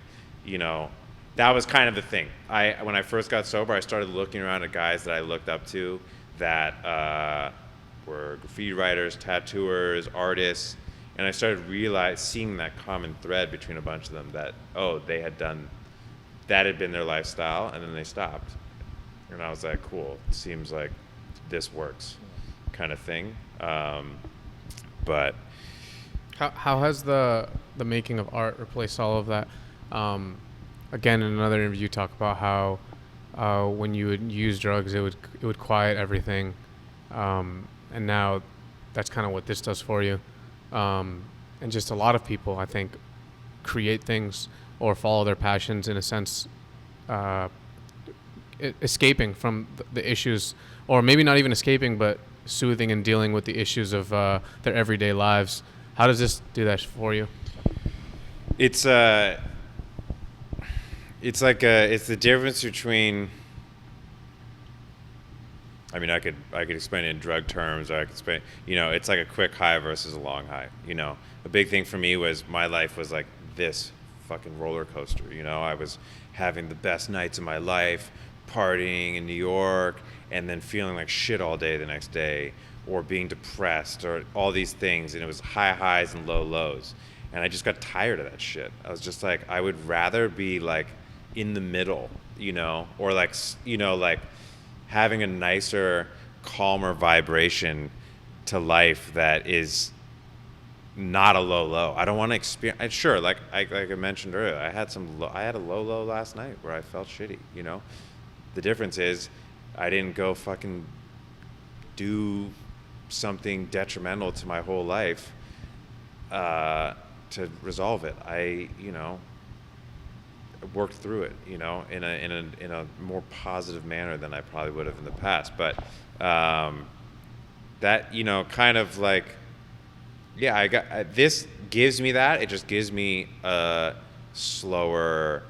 that was kind of the thing. When I first got sober, I started looking around at guys that I looked up to that were graffiti writers, tattooers, artists, and I started seeing that common thread between a bunch of them that, that had been their lifestyle, and then they stopped. And I was like, cool, it seems like this works, kind of thing. But how has the making of art replaced all of that? Again, in another interview, you talk about how when you would use drugs, it would quiet everything. And now that's kind of what this does for you. And just a lot of people, I think, create things or follow their passions in a sense, escaping from the issues, or maybe not even escaping, but soothing and dealing with the issues of their everyday lives. How does this do that for you? It's the difference between, I mean, I could explain it in drug terms, or I could explain, it's like a quick high versus a long high. A big thing for me was my life was like this fucking roller coaster. I was having the best nights of my life, partying in New York, and then feeling like shit all day the next day, or being depressed, or all these things. And it was high highs and low lows. And I just got tired of that shit. I was just like, I would rather be like in the middle, you know, or like, you know, like having a nicer, calmer vibration to life that is not a low. I don't want to experience. Sure, like I mentioned earlier, I had a low last night where I felt shitty. You know, the difference is I didn't go fucking do something detrimental to my whole life to resolve it. I, you know, worked through it, you know, in a more positive manner than I probably would have in the past. But that, you know, kind of like, yeah, this gives me that. It just gives me a slower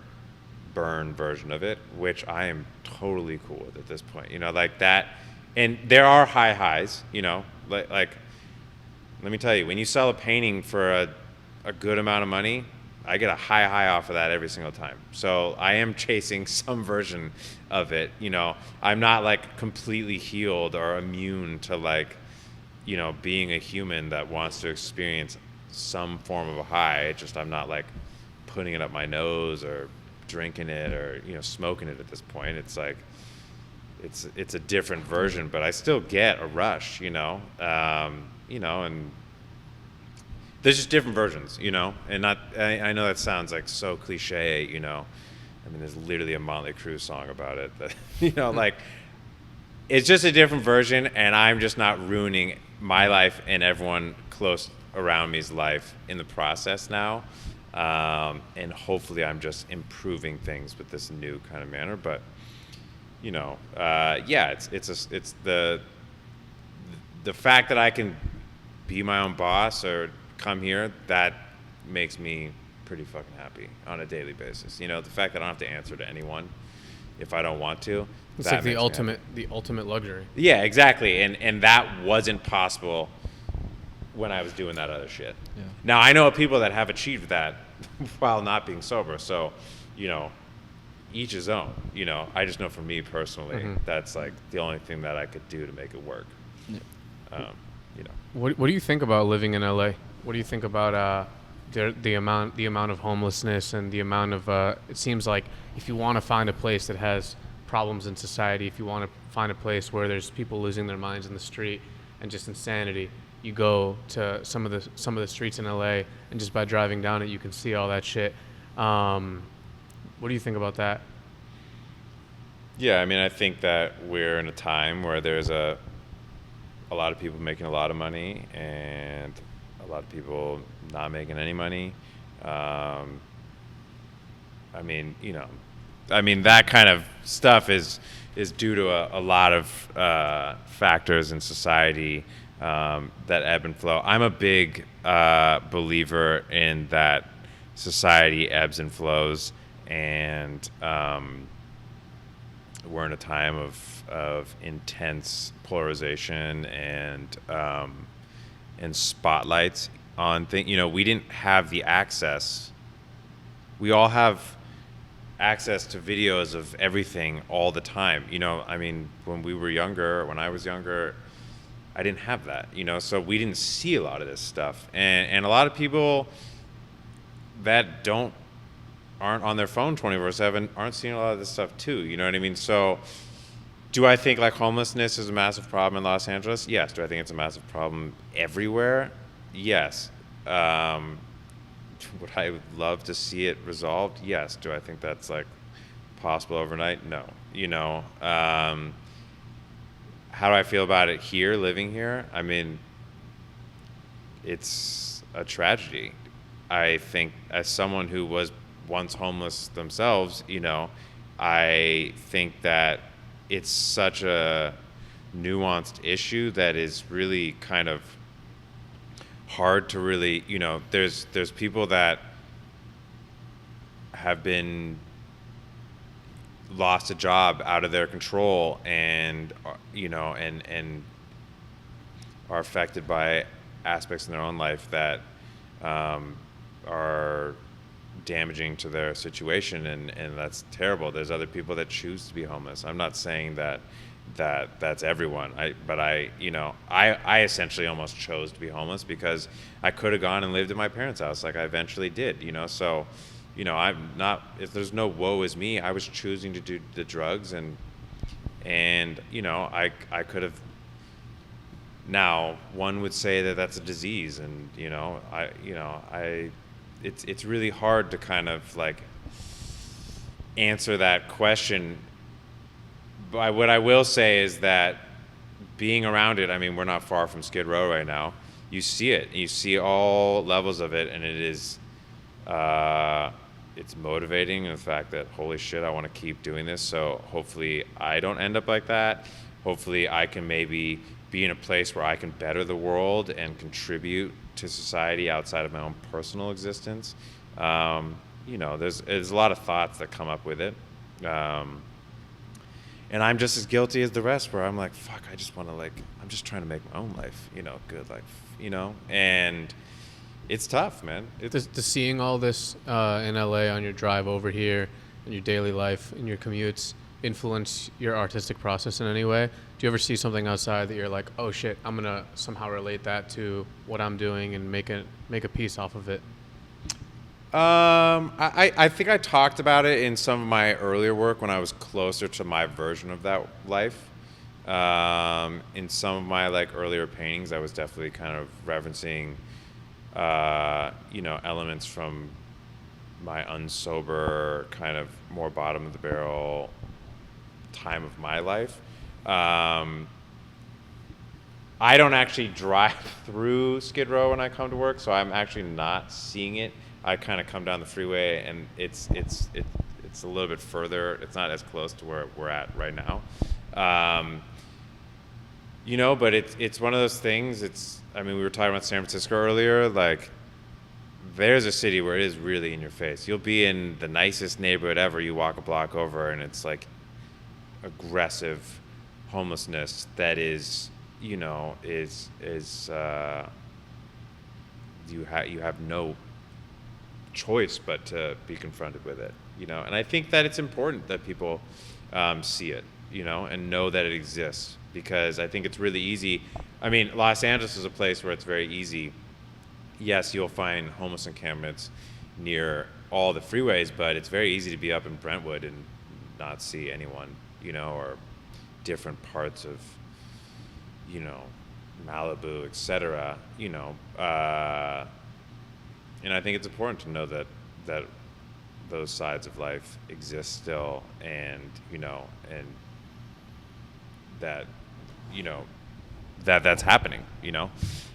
burn version of it, which I am totally cool with at this point. You know, like that. And there are high highs, you know, like let me tell you, when you sell a painting for a good amount of money, I get a high off of that every single time. So I am chasing some version of it. You know, I'm not like completely healed or immune to like, you know, being a human that wants to experience some form of a high. It's just I'm not like putting it up my nose or drinking it or, you know, smoking it at this point. It's like it's a different version, but I still get a rush, you know, and there's just different versions, you know, and not. I know that sounds like so cliche, you know. I mean, there's literally a Motley Crue song about it. That, you know, like it's just a different version, and I'm just not ruining my life and everyone close around me's life in the process now. And hopefully, I'm just improving things with this new kind of manner. But you know, yeah, it's the fact that I can be my own boss or come here, that makes me pretty fucking happy on a daily basis. You know, the fact that I don't have to answer to anyone if I don't want to. It's like the ultimate luxury. Yeah, exactly. And that wasn't possible when I was doing that other shit. Yeah. Now I know people that have achieved that while not being sober. So, you know, each his own. You know, I just know for me personally, that's like the only thing that I could do to make it work. Yeah. You know. What do you think about living in LA? What do you think about the amount of homelessness and the amount of it seems like if you want to find a place that has problems in society, if you want to find a place where there's people losing their minds in the street and just insanity, you go to some of the streets in LA, and just by driving down it, you can see all that shit. What do you think about that? Yeah, I mean, I think that we're in a time where there's a lot of people making a lot of money and a lot of people not making any money. I mean, you know, that kind of stuff is due to a lot of factors in society that ebb and flow. I'm a big believer in that society ebbs and flows, and we're in a time of intense polarization and spotlights on things. You know, we didn't have the access. We all have access to videos of everything all the time. You know, I mean, when I was younger, I didn't have that, you know, so we didn't see a lot of this stuff. And a lot of people that aren't on their phone 24/7 aren't seeing a lot of this stuff too, you know what I mean? So do I think like homelessness is a massive problem in Los Angeles? Yes. Do I think it's a massive problem everywhere? Yes. Would I love to see it resolved? Yes. Do I think that's like possible overnight? No. You know, how do I feel about it here, living here? I mean, it's a tragedy. I think as someone who was once homeless themselves, you know, I think that it's such a nuanced issue that is really kind of hard to really, you know, there's people that have been lost a job out of their control and, you know, and are affected by aspects in their own life that are damaging to their situation, and that's terrible. There's other people that choose to be homeless. I'm not saying that that's everyone. I essentially almost chose to be homeless because I could have gone and lived at my parents' house like I eventually did, so, I'm not, if there's no woe is me, I was choosing to do the drugs, and I could have. Now, one would say that that's a disease, and it's really hard to kind of like answer that question. But what I will say is that being around it, I mean, we're not far from Skid Row right now. You see it, you see all levels of it, and it is, it's motivating in the fact that, holy shit, I want to keep doing this. So hopefully I don't end up like that. Hopefully I can maybe be in a place where I can better the world and contribute to society outside of my own personal existence. There's a lot of thoughts that come up with it. And I'm just as guilty as the rest, where I'm like, fuck, I just want to I'm just trying to make my own life, good life, and it's tough, man. Does seeing all this in LA on your drive over here, in your daily life, in your commutes, influence your artistic process in any way? Do you ever see something outside that you're like, oh shit, I'm gonna somehow relate that to what I'm doing and make a piece off of it? I think I talked about it in some of my earlier work when I was closer to my version of that life. In some of my earlier paintings, I was definitely kind of referencing, elements from my unsober, kind of more bottom of the barrel time of my life. I don't actually drive through Skid Row when I come to work, so I'm actually not seeing it. I kind of come down the freeway, and it's a little bit further. It's not as close to where we're at right now. But it's one of those things. We were talking about San Francisco earlier. There's a city where it is really in your face. You'll be in the nicest neighborhood ever. You walk a block over, and it's aggressive homelessness that is, you have no choice but to be confronted with it, and I think that it's important that people see it, and know that it exists, because I think it's really easy. Los Angeles is a place where it's very easy. Yes, you'll find homeless encampments near all the freeways, but it's very easy to be up in Brentwood and not see anyone, or different parts of, Malibu, etc. And I think it's important to know that those sides of life exist still, and and that that's happening.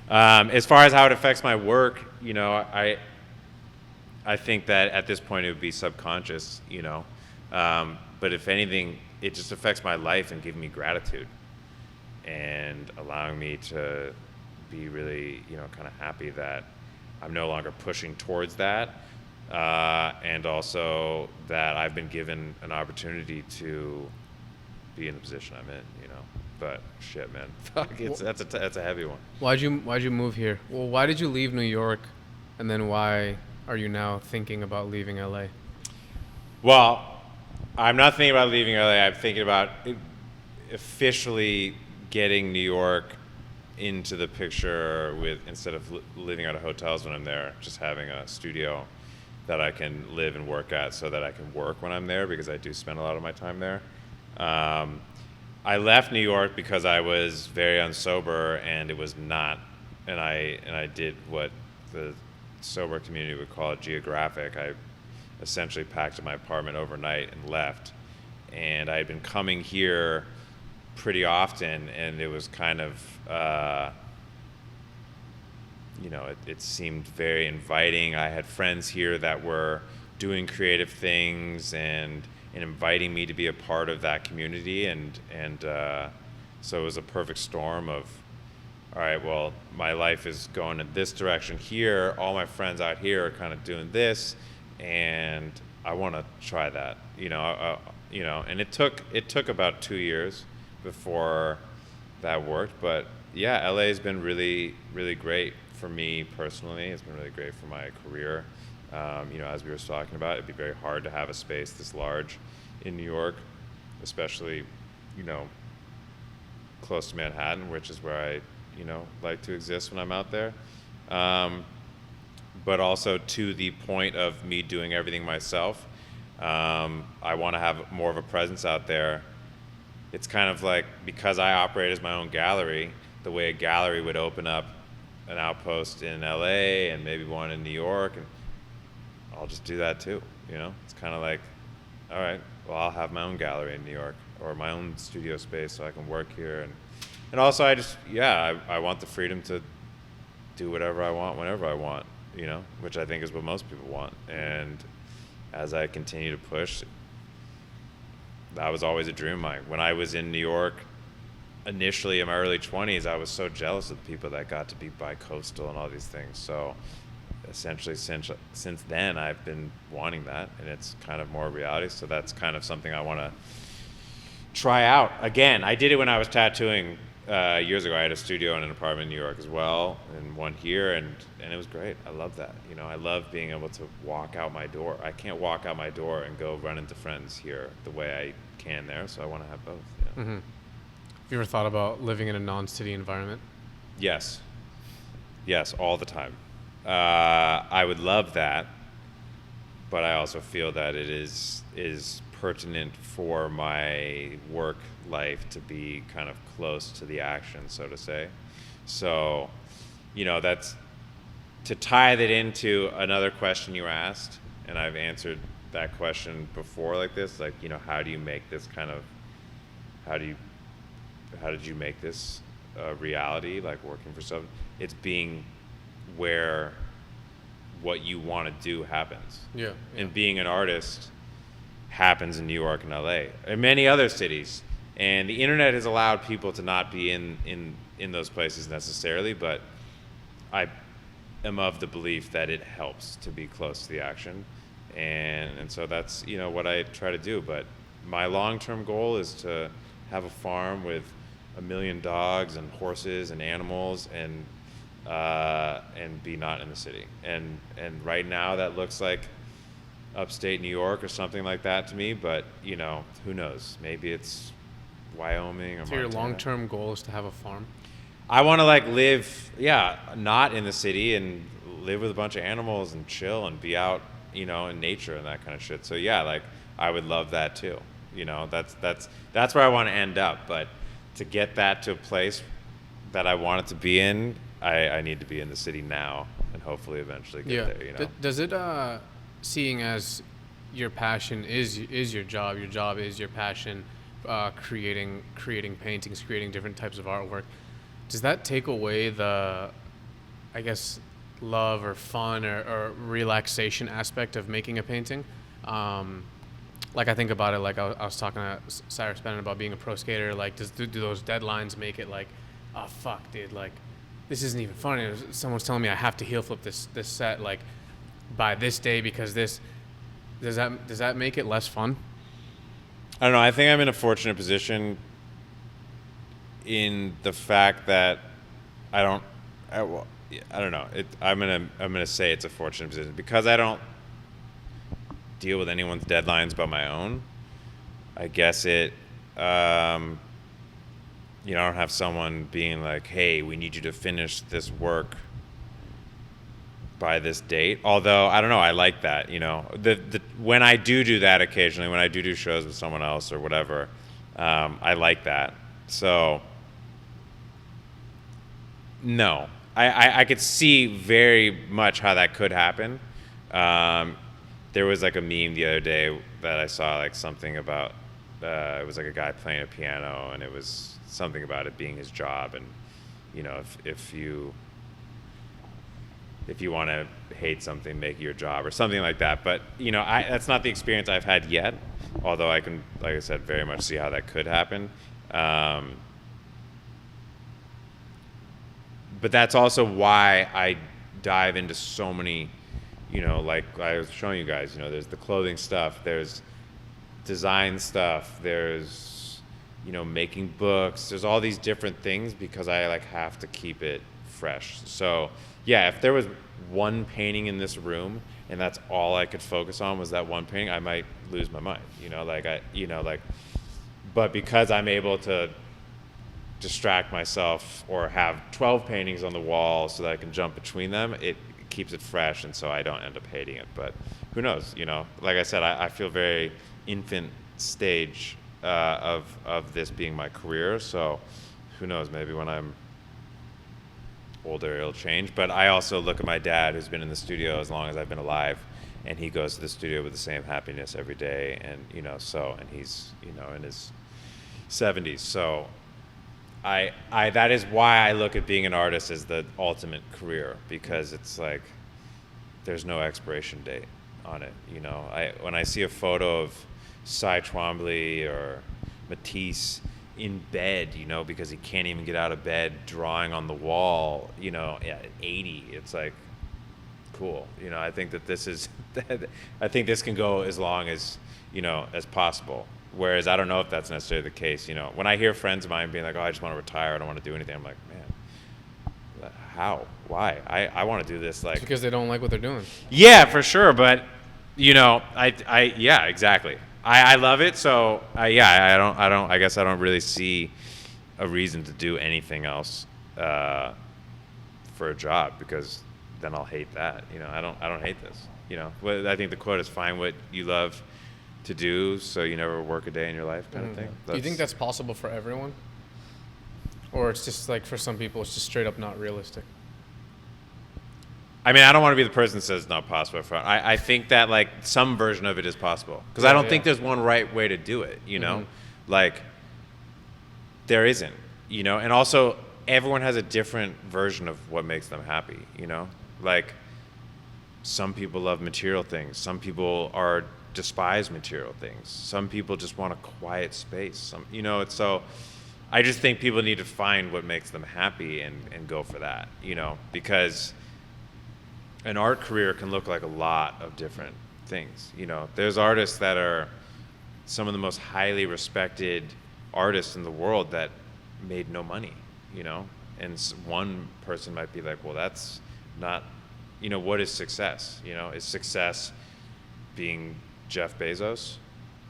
As far as how it affects my work, I think that at this point it would be subconscious, but if anything, it just affects my life and giving me gratitude and allowing me to be really, kind of happy that I'm no longer pushing towards that, and also that I've been given an opportunity to be in the position I'm in, But shit, man, fuck, that's a heavy one. Why'd you move here? Well, why did you leave New York, and then why are you now thinking about leaving LA? Well, I'm not thinking about leaving LA. I'm thinking about officially getting New York into the picture, with, instead of living out of hotels when I'm there, just having a studio that I can live and work at, so that I can work when I'm there, because I do spend a lot of my time there. I left New York because I was very unsober, and it was not, and I did what the sober community would call geographic. I essentially packed in my apartment overnight and left, and I had been coming here pretty often, and it was kind of, it seemed very inviting. I had friends here that were doing creative things and inviting me to be a part of that community, and so it was a perfect storm of, all right, well, my life is going in this direction here, all my friends out here are kind of doing this, and I want to try that, and it took about 2 years before that worked. But yeah, LA has been really, really great for me personally. It's been really great for my career. As we were talking about, it'd be very hard to have a space this large in New York, especially, close to Manhattan, which is where I, like to exist when I'm out there. But also to the point of me doing everything myself. I want to have more of a presence out there. It's kind of like, because I operate as my own gallery, the way a gallery would open up an outpost in LA and maybe one in New York, and I'll just do that too. It's kind of like, all right, well, I'll have my own gallery in New York or my own studio space so I can work here. And also I want the freedom to do whatever I want whenever I want, which I think is what most people want. And as I continue to push, that was always a dream of mine. When I was in New York, initially in my early 20s, I was so jealous of the people that got to be bi-coastal and all these things. So essentially since then, I've been wanting that, and it's kind of more reality. So that's kind of something I want to try out. Again, I did it when I was tattooing years ago. I had a studio and an apartment in New York as well, and one here, and it was great. I love that. I love being able to walk out my door. I can't walk out my door and go run into friends here the way I can there, so I want to have both. Yeah. Mm-hmm. Have you ever thought about living in a non-city environment? Yes, all the time. I would love that, but I also feel that it is pertinent for my work life to be kind of close to the action, so to say. So, that's to tie that into another question you asked, and I've answered that question before like this, like, how do you make this how did you make this a reality, like working for someone? It's being where what you want to do happens. Yeah. And being an artist happens in New York and LA and many other cities. And the internet has allowed people to not be in those places necessarily, but I am of the belief that it helps to be close to the action. And so that's, what I try to do. But my long-term goal is to have a farm with 1 million dogs and horses and animals and be not in the city. And right now that looks like upstate New York or something like that to me, but who knows? Maybe it's Wyoming or Montana. So your long-term goal is to have a farm? I want to live, not in the city, and live with a bunch of animals and chill and be out, in nature and that kind of shit. So I would love that too. That's where I want to end up. But to get that to a place that I want it to be in, I need to be in the city now and hopefully eventually get there. Does it seeing as your passion is your job is your passion, creating paintings, creating different types of artwork, does that take away the, I guess, love or fun or relaxation aspect of making a painting? I think about it, I was talking to Cyrus Bennett about being a pro skater. Do those deadlines make it oh fuck, dude, this isn't even funny. Someone's telling me I have to heel flip this set by this day because this. Does that make it less fun? I don't know. I think I'm in a fortunate position in the fact that I don't know. I'm gonna say it's a fortunate position because I don't deal with anyone's deadlines but my own. I guess I don't have someone being like, hey, we need you to finish this work by this date. Although, I don't know, I like that, when I do that occasionally, when I do shows with someone else or whatever, I like that. So, no. I could see very much how that could happen. There was a meme the other day that I saw, something about, it was a guy playing a piano, and it was something about it being his job, and if you want to hate something, make it your job or something like that. But that's not the experience I've had yet, although I can, like I said, very much see how that could happen. But that's also why I dive into so many, like I was showing you guys, there's the clothing stuff, there's design stuff, there's making books, there's all these different things because I have to keep it fresh. So yeah, if there was one painting in this room and that's all I could focus on was that one painting, I might lose my mind, but because I'm able to distract myself or have 12 paintings on the wall so that I can jump between them, it keeps it fresh, and so I don't end up hating it. But who knows? You know, like I said, I feel very infant stage of this being my career. So who knows? Maybe when I'm older, it'll change. But I also look at my dad, who's been in the studio as long as I've been alive, and he goes to the studio with the same happiness every day, and you know, so, and he's, you know, in his 70s. So I that is why I look at being an artist as the ultimate career, because it's like there's no expiration date on it. You know, when I see a photo of Cy Twombly or Matisse in bed, you know, because he can't even get out of bed, drawing on the wall, you know, at 80, it's like, cool. You know, I think that this is, I think this can go as long as, you know, as possible. Whereas I don't know if that's necessarily the case. You know, when I hear friends of mine being like, oh, I just want to retire, I don't want to do anything, I'm like, man, how? Why? I want to do this, like, It's because they don't like what they're doing. yeah, for sure. But, you know, yeah, exactly. I love it. So yeah, I guess I don't really see a reason to do anything else for a job, because then I'll hate that. You know, I don't hate this. You know, well, I think the quote is, find what you love to do so you never work a day in your life, kind of thing. Do you think that's possible for everyone? Or it's just like for some people it's just straight up not realistic? I mean, I don't want to be the person that says it's not possible. I think that, like, some version of it is possible. Because I don't think there's one right way to do it, you know? Like, there isn't, you know? And also, everyone has a different version of what makes them happy, you know? Like, some people love material things. Some people despise material things. Some people just want a quiet space. You know, it's so... I just think people need to find what makes them happy and go for that, you know? Because an art career can look like a lot of different things. You know, there's artists that are some of the most highly respected artists in the world that made no money, you know? And one person might be like, well, that's not, you know, what is success? You know, is success being Jeff Bezos?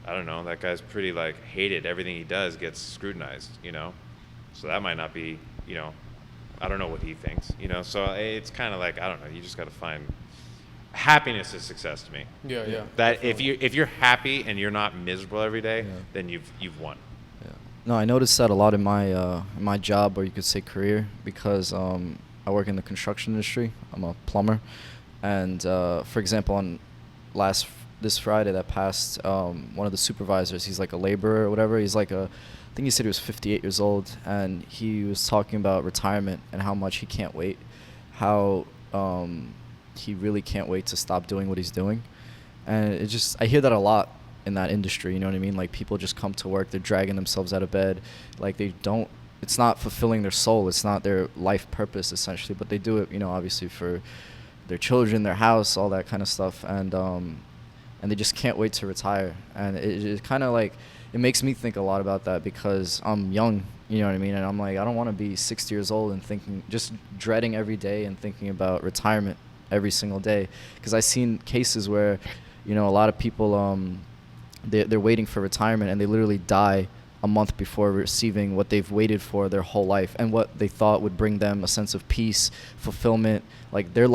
I don't know. That guy's pretty, like, hated. Everything he does gets scrutinized, you know? So that might not be, you know, I don't know what he thinks, you know? So it's kind of like, I don't know, you just got to find... Happiness is success to me. Yeah. That definitely. if you're happy and you're not miserable every day, then you've won. Yeah. No, I noticed that a lot in my job, or you could say career, because I work in the construction industry. I'm a plumber. And, for example, on this Friday that passed, one of the supervisors, he's like a laborer or whatever. He's like I think he said he was 58 years old, and he was talking about retirement and how much he can't wait, how he really can't wait to stop doing what he's doing. And I hear that a lot in that industry, you know what I mean? Like, people just come to work, they're dragging themselves out of bed, like it's not fulfilling their soul, it's not their life purpose essentially, but they do it, you know, obviously for their children, their house, all that kind of stuff, and they just can't wait to retire. And it kind of like, it makes me think a lot about that, because I'm young, you know what I mean? And I'm like, I don't want to be 60 years old and just dreading every day and thinking about retirement every single day. Because I've seen cases where, you know, a lot of people, they're waiting for retirement and they literally die a month before receiving what they've waited for their whole life, and what they thought would bring them a sense of peace, fulfillment. Like, they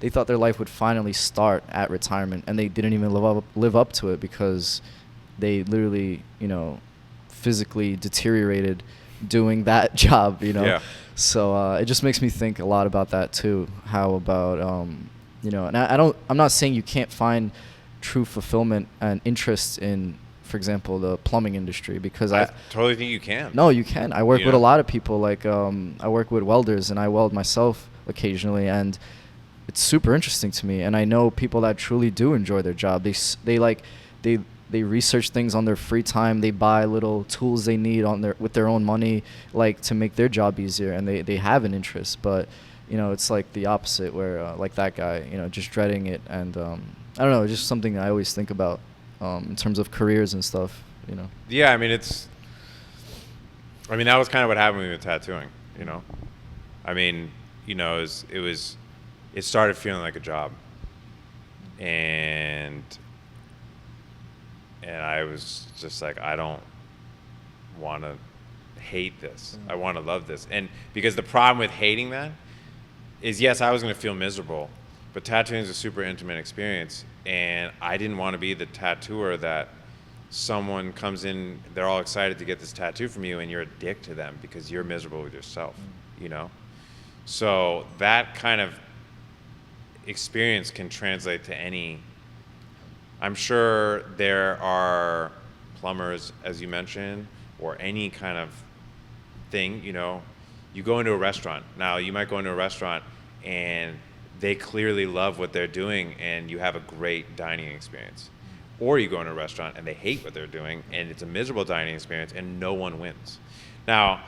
thought their life would finally start at retirement, and they didn't even live up to it, because they literally, you know, physically deteriorated doing that job, you know? Yeah. So it just makes me think a lot about that too. How about, you know, and I'm not saying you can't find true fulfillment and interest in, for example, the plumbing industry, because I totally think you can. No, you can. I work with a lot of people. Like, I work with welders, and I weld myself occasionally, and it's super interesting to me. And I know people that truly do enjoy their job. They research things on their free time. They buy little tools they need with their own money, like, to make their job easier, and they have an interest. But, you know, it's like the opposite, where like that guy, you know, just dreading it. And I don't know, it's just something I always think about in terms of careers and stuff, you know. Yeah, I mean, that was kind of what happened with tattooing, you know. I mean, you know, it started feeling like a job, and I was just like, I don't want to hate this. I want to love this. And because the problem with hating that is, yes, I was going to feel miserable, but tattooing is a super intimate experience, and I didn't want to be the tattooer that someone comes in, they're all excited to get this tattoo from you, and you're a dick to them because you're miserable with yourself, you know? So that kind of experience can translate to any. I'm sure there are plumbers, as you mentioned, or any kind of thing, you know. You go into a restaurant. Now, you might go into a restaurant and they clearly love what they're doing and you have a great dining experience. Or you go into a restaurant and they hate what they're doing and it's a miserable dining experience and no one wins. Now,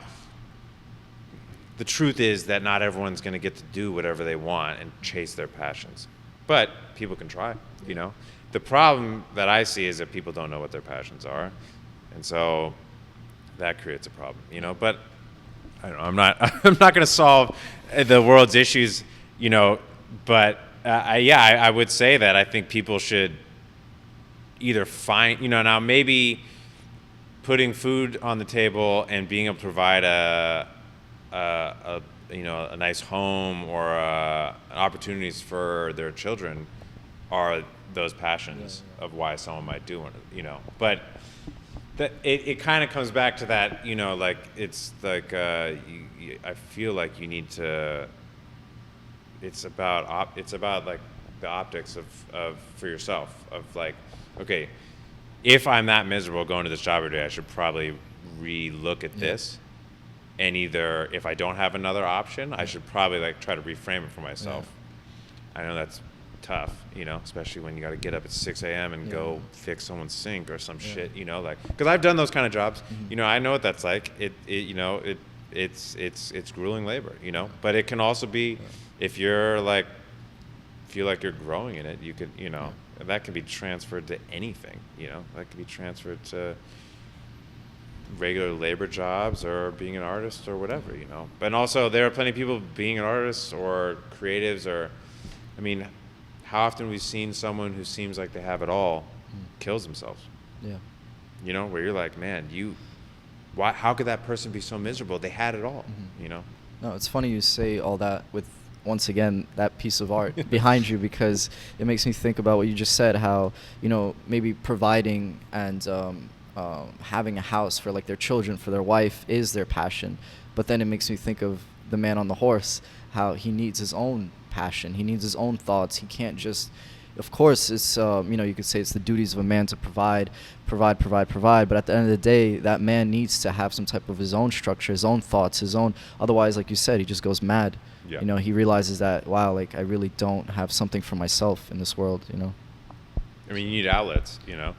the truth is that not everyone's going to get to do whatever they want and chase their passions. But people can try, you know. The problem that I see is that people don't know what their passions are. And so that creates a problem, you know. But I don't know, I'm not going to solve the world's issues, you know, but I would say that I think people should either find, you know, now maybe putting food on the table and being able to provide a nice home or opportunities for their children are those passions of why someone might do one, you know. But it kind of comes back to that, you know, like it's like I feel like you need to. It's about like the optics of for yourself of like, okay, if I'm that miserable going to this job every day, I should probably re-look at this. And either if I don't have another option, I should probably like try to reframe it for myself. I know that's tough, you know, especially when you got to get up at 6 a.m. and go fix someone's sink or some shit, you know, like, because I've done those kind of jobs, you know, I know what that's like. It's grueling labor, you know, but it can also be if you're like feel like you're growing in it, you could, you know, that can be transferred to anything, you know, that can be transferred to regular labor jobs or being an artist or whatever, you know. But also there are plenty of people being an artist or creatives or, I mean, how often we've seen someone who seems like they have it all kills themselves. Yeah. You know, where you're like, man, how could that person be so miserable? They had it all, you know? No, it's funny you say all that with, once again, that piece of art behind you, because it makes me think about what you just said, how, you know, maybe providing and having a house for like their children, for their wife is their passion. But then it makes me think of the man on the horse, how he needs his own passion. He needs his own thoughts. He can't just, of course, it's, you know, you could say it's the duties of a man to provide. But at the end of the day, that man needs to have some type of his own structure, his own thoughts, his own, otherwise, like you said, he just goes mad. Yeah. You know, he realizes that, wow, like I really don't have something for myself in this world, you know? I mean, you need outlets, you know?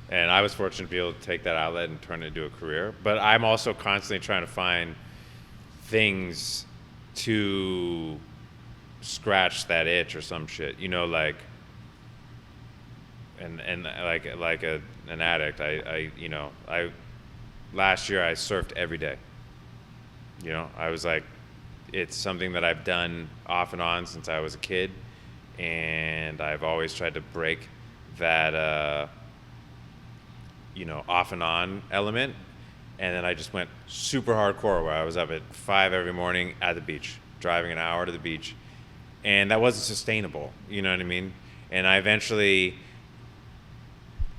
And I was fortunate to be able to take that outlet and turn it into a career. But I'm also constantly trying to find things to scratch that itch or some shit, you know, like, and like an addict, I last year I surfed every day. You know, I was like, it's something that I've done off and on since I was a kid, and I've always tried to break that, off and on element. And then I just went super hardcore, where I was up at 5 every morning at the beach, driving an hour to the beach. And that wasn't sustainable, you know what I mean? And I eventually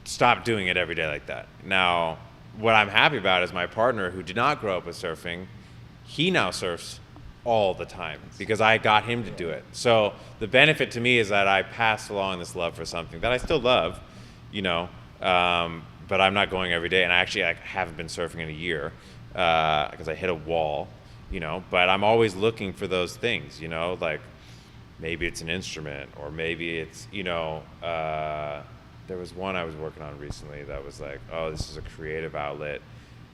stopped doing it every day like that. Now, what I'm happy about is my partner, who did not grow up with surfing, he now surfs all the time because I got him to do it. So the benefit to me is that I passed along this love for something that I still love, you know, but I'm not going every day. And I haven't been surfing in a year because I hit a wall, you know, but I'm always looking for those things, you know, like maybe it's an instrument or maybe it's, you know, there was one I was working on recently that was like, oh, this is a creative outlet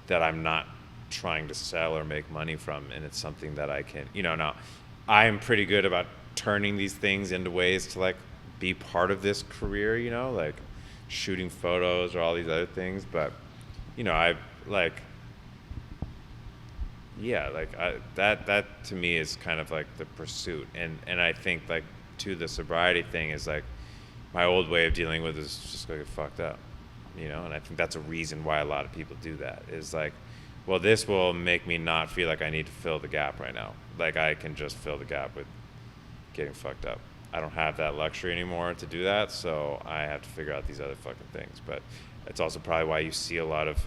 that I'm not trying to sell or make money from, and it's something that I can, you know, now I'm pretty good about turning these things into ways to like be part of this career, you know, like shooting photos or all these other things, but you know, I like, yeah, like that to me is kind of like the pursuit, and I think like to the sobriety thing is like my old way of dealing with it is just go get fucked up, you know, and I think that's a reason why a lot of people do that is like, well, this will make me not feel like I need to fill the gap right now. Like I can just fill the gap with getting fucked up. I don't have that luxury anymore to do that, so I have to figure out these other fucking things. But it's also probably why you see a lot of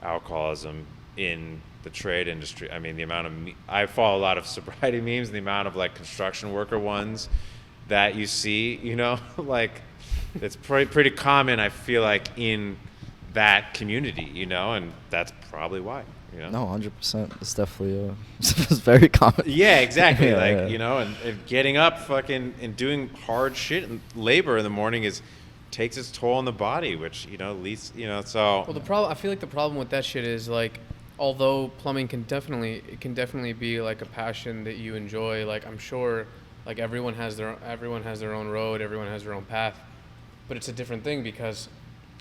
alcoholism in the trade industry. I mean, the amount of I follow a lot of sobriety memes, and the amount of like construction worker ones that you see, you know, like it's pretty common. I feel like in that community, you know, and that's probably why. You know? No, 100%. It's definitely it's very common. Yeah, exactly. Yeah, like yeah. you know, and getting up, fucking, and doing hard shit and labor in the morning takes its toll on the body, which you know, at least you know. So Well, I feel like the problem with that shit is like, although plumbing can definitely be like a passion that you enjoy. Like I'm sure, like everyone has their own road, everyone has their own path, but it's a different thing because,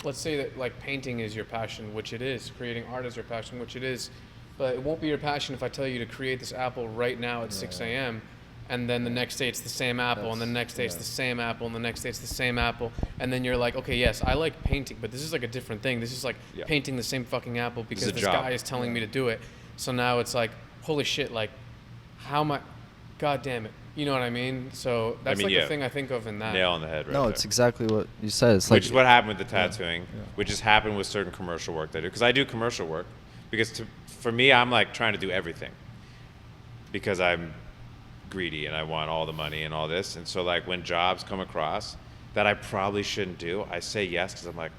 let's say that like painting is your passion, which it is. Creating art is your passion, which it is. But it won't be your passion if I tell you to create this apple right now at 6 a.m. and then the next day it's the same apple, and the next day it's the same apple, and the next day it's the same apple, and then you're like, okay, yes, I like painting, but this is like a different thing. This is like painting the same fucking apple because this guy is telling me to do it. So now it's like, holy shit, like, how am I? God damn it. You know what I mean? So that's the thing I think of in that. Nail on the head, right? No, there. it's exactly what you said. It's Which like is what happened with the tattooing, which has happened with certain commercial work that I do. Because I do commercial work, because for me, I'm like trying to do everything, because I'm greedy and I want all the money and all this. And so like when jobs come across that I probably shouldn't do, I say yes because I'm like,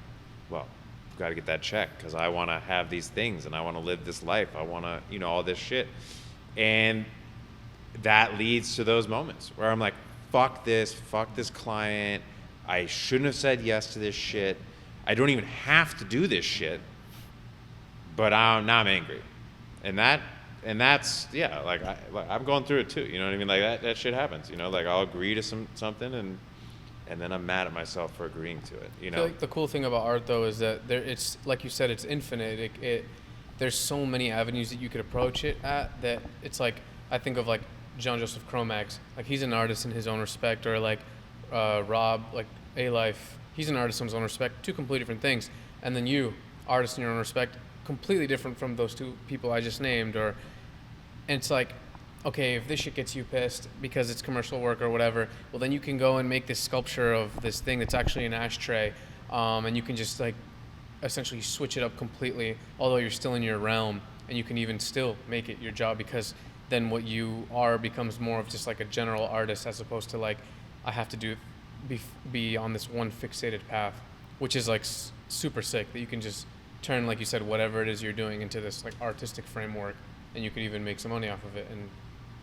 well, I've got to get that check because I want to have these things and I want to live this life. I want to, you know, all this shit. And that leads to those moments where I'm like, fuck this client. I shouldn't have said yes to this shit. I don't even have to do this shit, but now I'm angry. And that's like I'm going through it too. You know what I mean? Like that shit happens. You know, like I'll agree to something and then I'm mad at myself for agreeing to it. You know. I feel like the cool thing about art though is that it's like you said, it's infinite. There's so many avenues that you could approach it at that it's like I think of like John Joseph Cromax, like he's an artist in his own respect, or like Rob, like A-Life, he's an artist in his own respect. Two completely different things. And then you, artist in your own respect, completely different from those two people I just named. And it's like, okay, if this shit gets you pissed because it's commercial work or whatever, well then you can go and make this sculpture of this thing that's actually an ashtray, and you can just like essentially switch it up completely, although you're still in your realm, and you can even still make it your job, because then what you are becomes more of just like a general artist, as opposed to like I have to be on this one fixated path, which is like super sick that you can just turn, like you said, whatever it is you're doing into this like artistic framework, and you could even make some money off of it and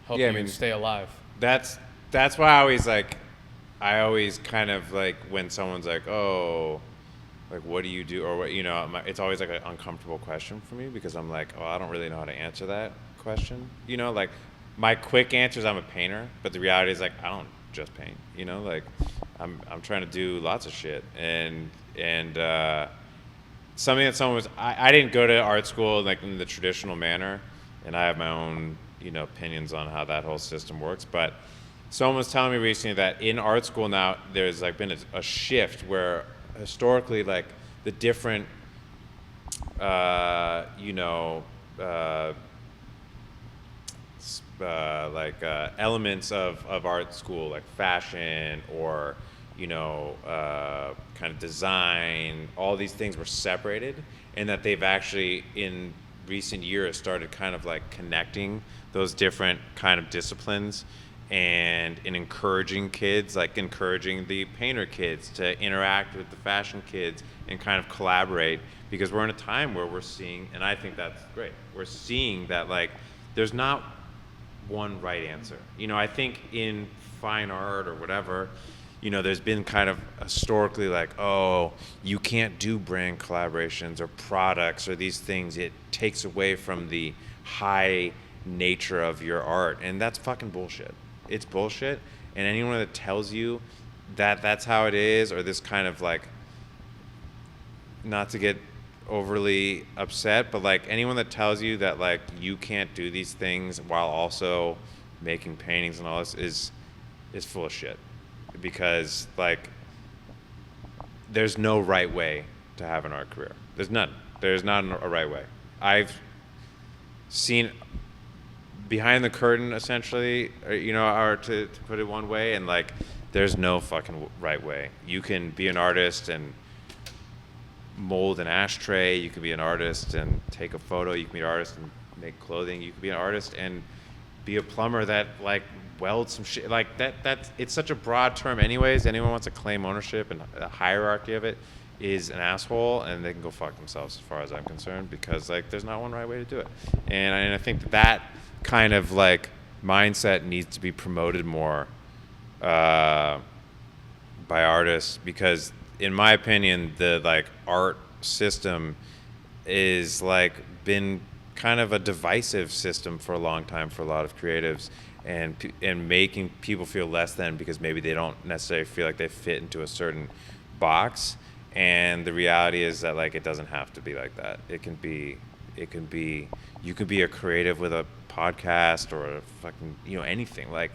help you stay alive. That's why I always kind of like when someone's like, oh, like what do you do, or what, you know, it's always like an uncomfortable question for me, because I'm like, oh, I don't really know how to answer that question. You know, like my quick answer is I'm a painter, but the reality is like I don't just paint. You know, like I'm trying to do lots of shit, and something that someone was I didn't go to art school like in the traditional manner, and I have my own, you know, opinions on how that whole system works, but someone was telling me recently that in art school now there's like been a shift where historically like the different elements of art school, like fashion or, you know, kind of design, all these things were separated, and that they've actually in recent years started kind of like connecting those different kind of disciplines, and in encouraging kids, like encouraging the painter kids to interact with the fashion kids and kind of collaborate, because we're in a time where we're seeing, and I think that's great, we're seeing that like there's not one right answer. You know, I think in fine art or whatever, you know, there's been kind of historically like, oh, you can't do brand collaborations or products or these things. It takes away from the high nature of your art. And that's fucking bullshit. It's bullshit. And anyone that tells you that that's how it is, or this kind of like, not to get overly upset, but like anyone that tells you that like you can't do these things while also making paintings and all this is full of shit. Because like there's no right way to have an art career. There's none. There's not a right way. I've seen behind the curtain, essentially, or to put it one way, and like, there's no fucking right way. You can be an artist and mold an ashtray. You can be an artist and take a photo. You can be an artist and make clothing. You can be an artist and be a plumber that like welds some shit. Like that's it's such a broad term. Anyways, anyone wants to claim ownership and the hierarchy of it is an asshole, and they can go fuck themselves as far as I'm concerned, because like there's not one right way to do it. And I think that kind of like mindset needs to be promoted more by artists, because in my opinion the like art system is like been kind of a divisive system for a long time for a lot of creatives, and making people feel less than because maybe they don't necessarily feel like they fit into a certain box. And the reality is that like it doesn't have to be like that. It can be you could be a creative with a podcast or a fucking anything. Like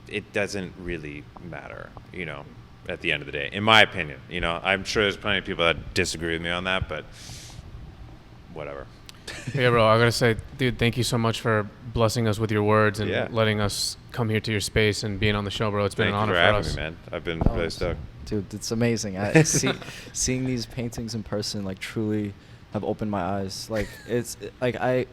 it doesn't really matter, at the end of the day, in my opinion. I'm sure there's plenty of people that disagree with me on that, but whatever. Yeah, bro, I gotta say, dude, thank you so much for blessing us with your words and letting us come here to your space and being on the show, bro. It's been an honor for us. Thank you for having me, man. I've been really stoked. Dude, it's amazing. Seeing these paintings in person, like, truly have opened my eyes. Like, it's like I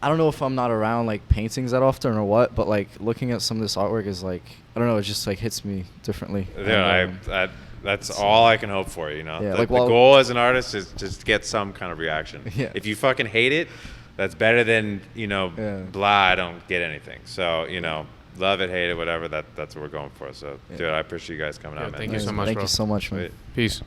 don't know if I'm not around like paintings that often or what, but like looking at some of this artwork is like, I don't know, it just like hits me differently. Yeah, that's all I can hope for. Yeah, the goal as an artist is just get some kind of reaction. Yeah. If you fucking hate it, that's better than blah, I don't get anything. So love it, hate it, whatever. That's what we're going for. So dude, I appreciate you guys coming out, man. Thank you so much, Thank bro. you so much, man. Sweet. Peace.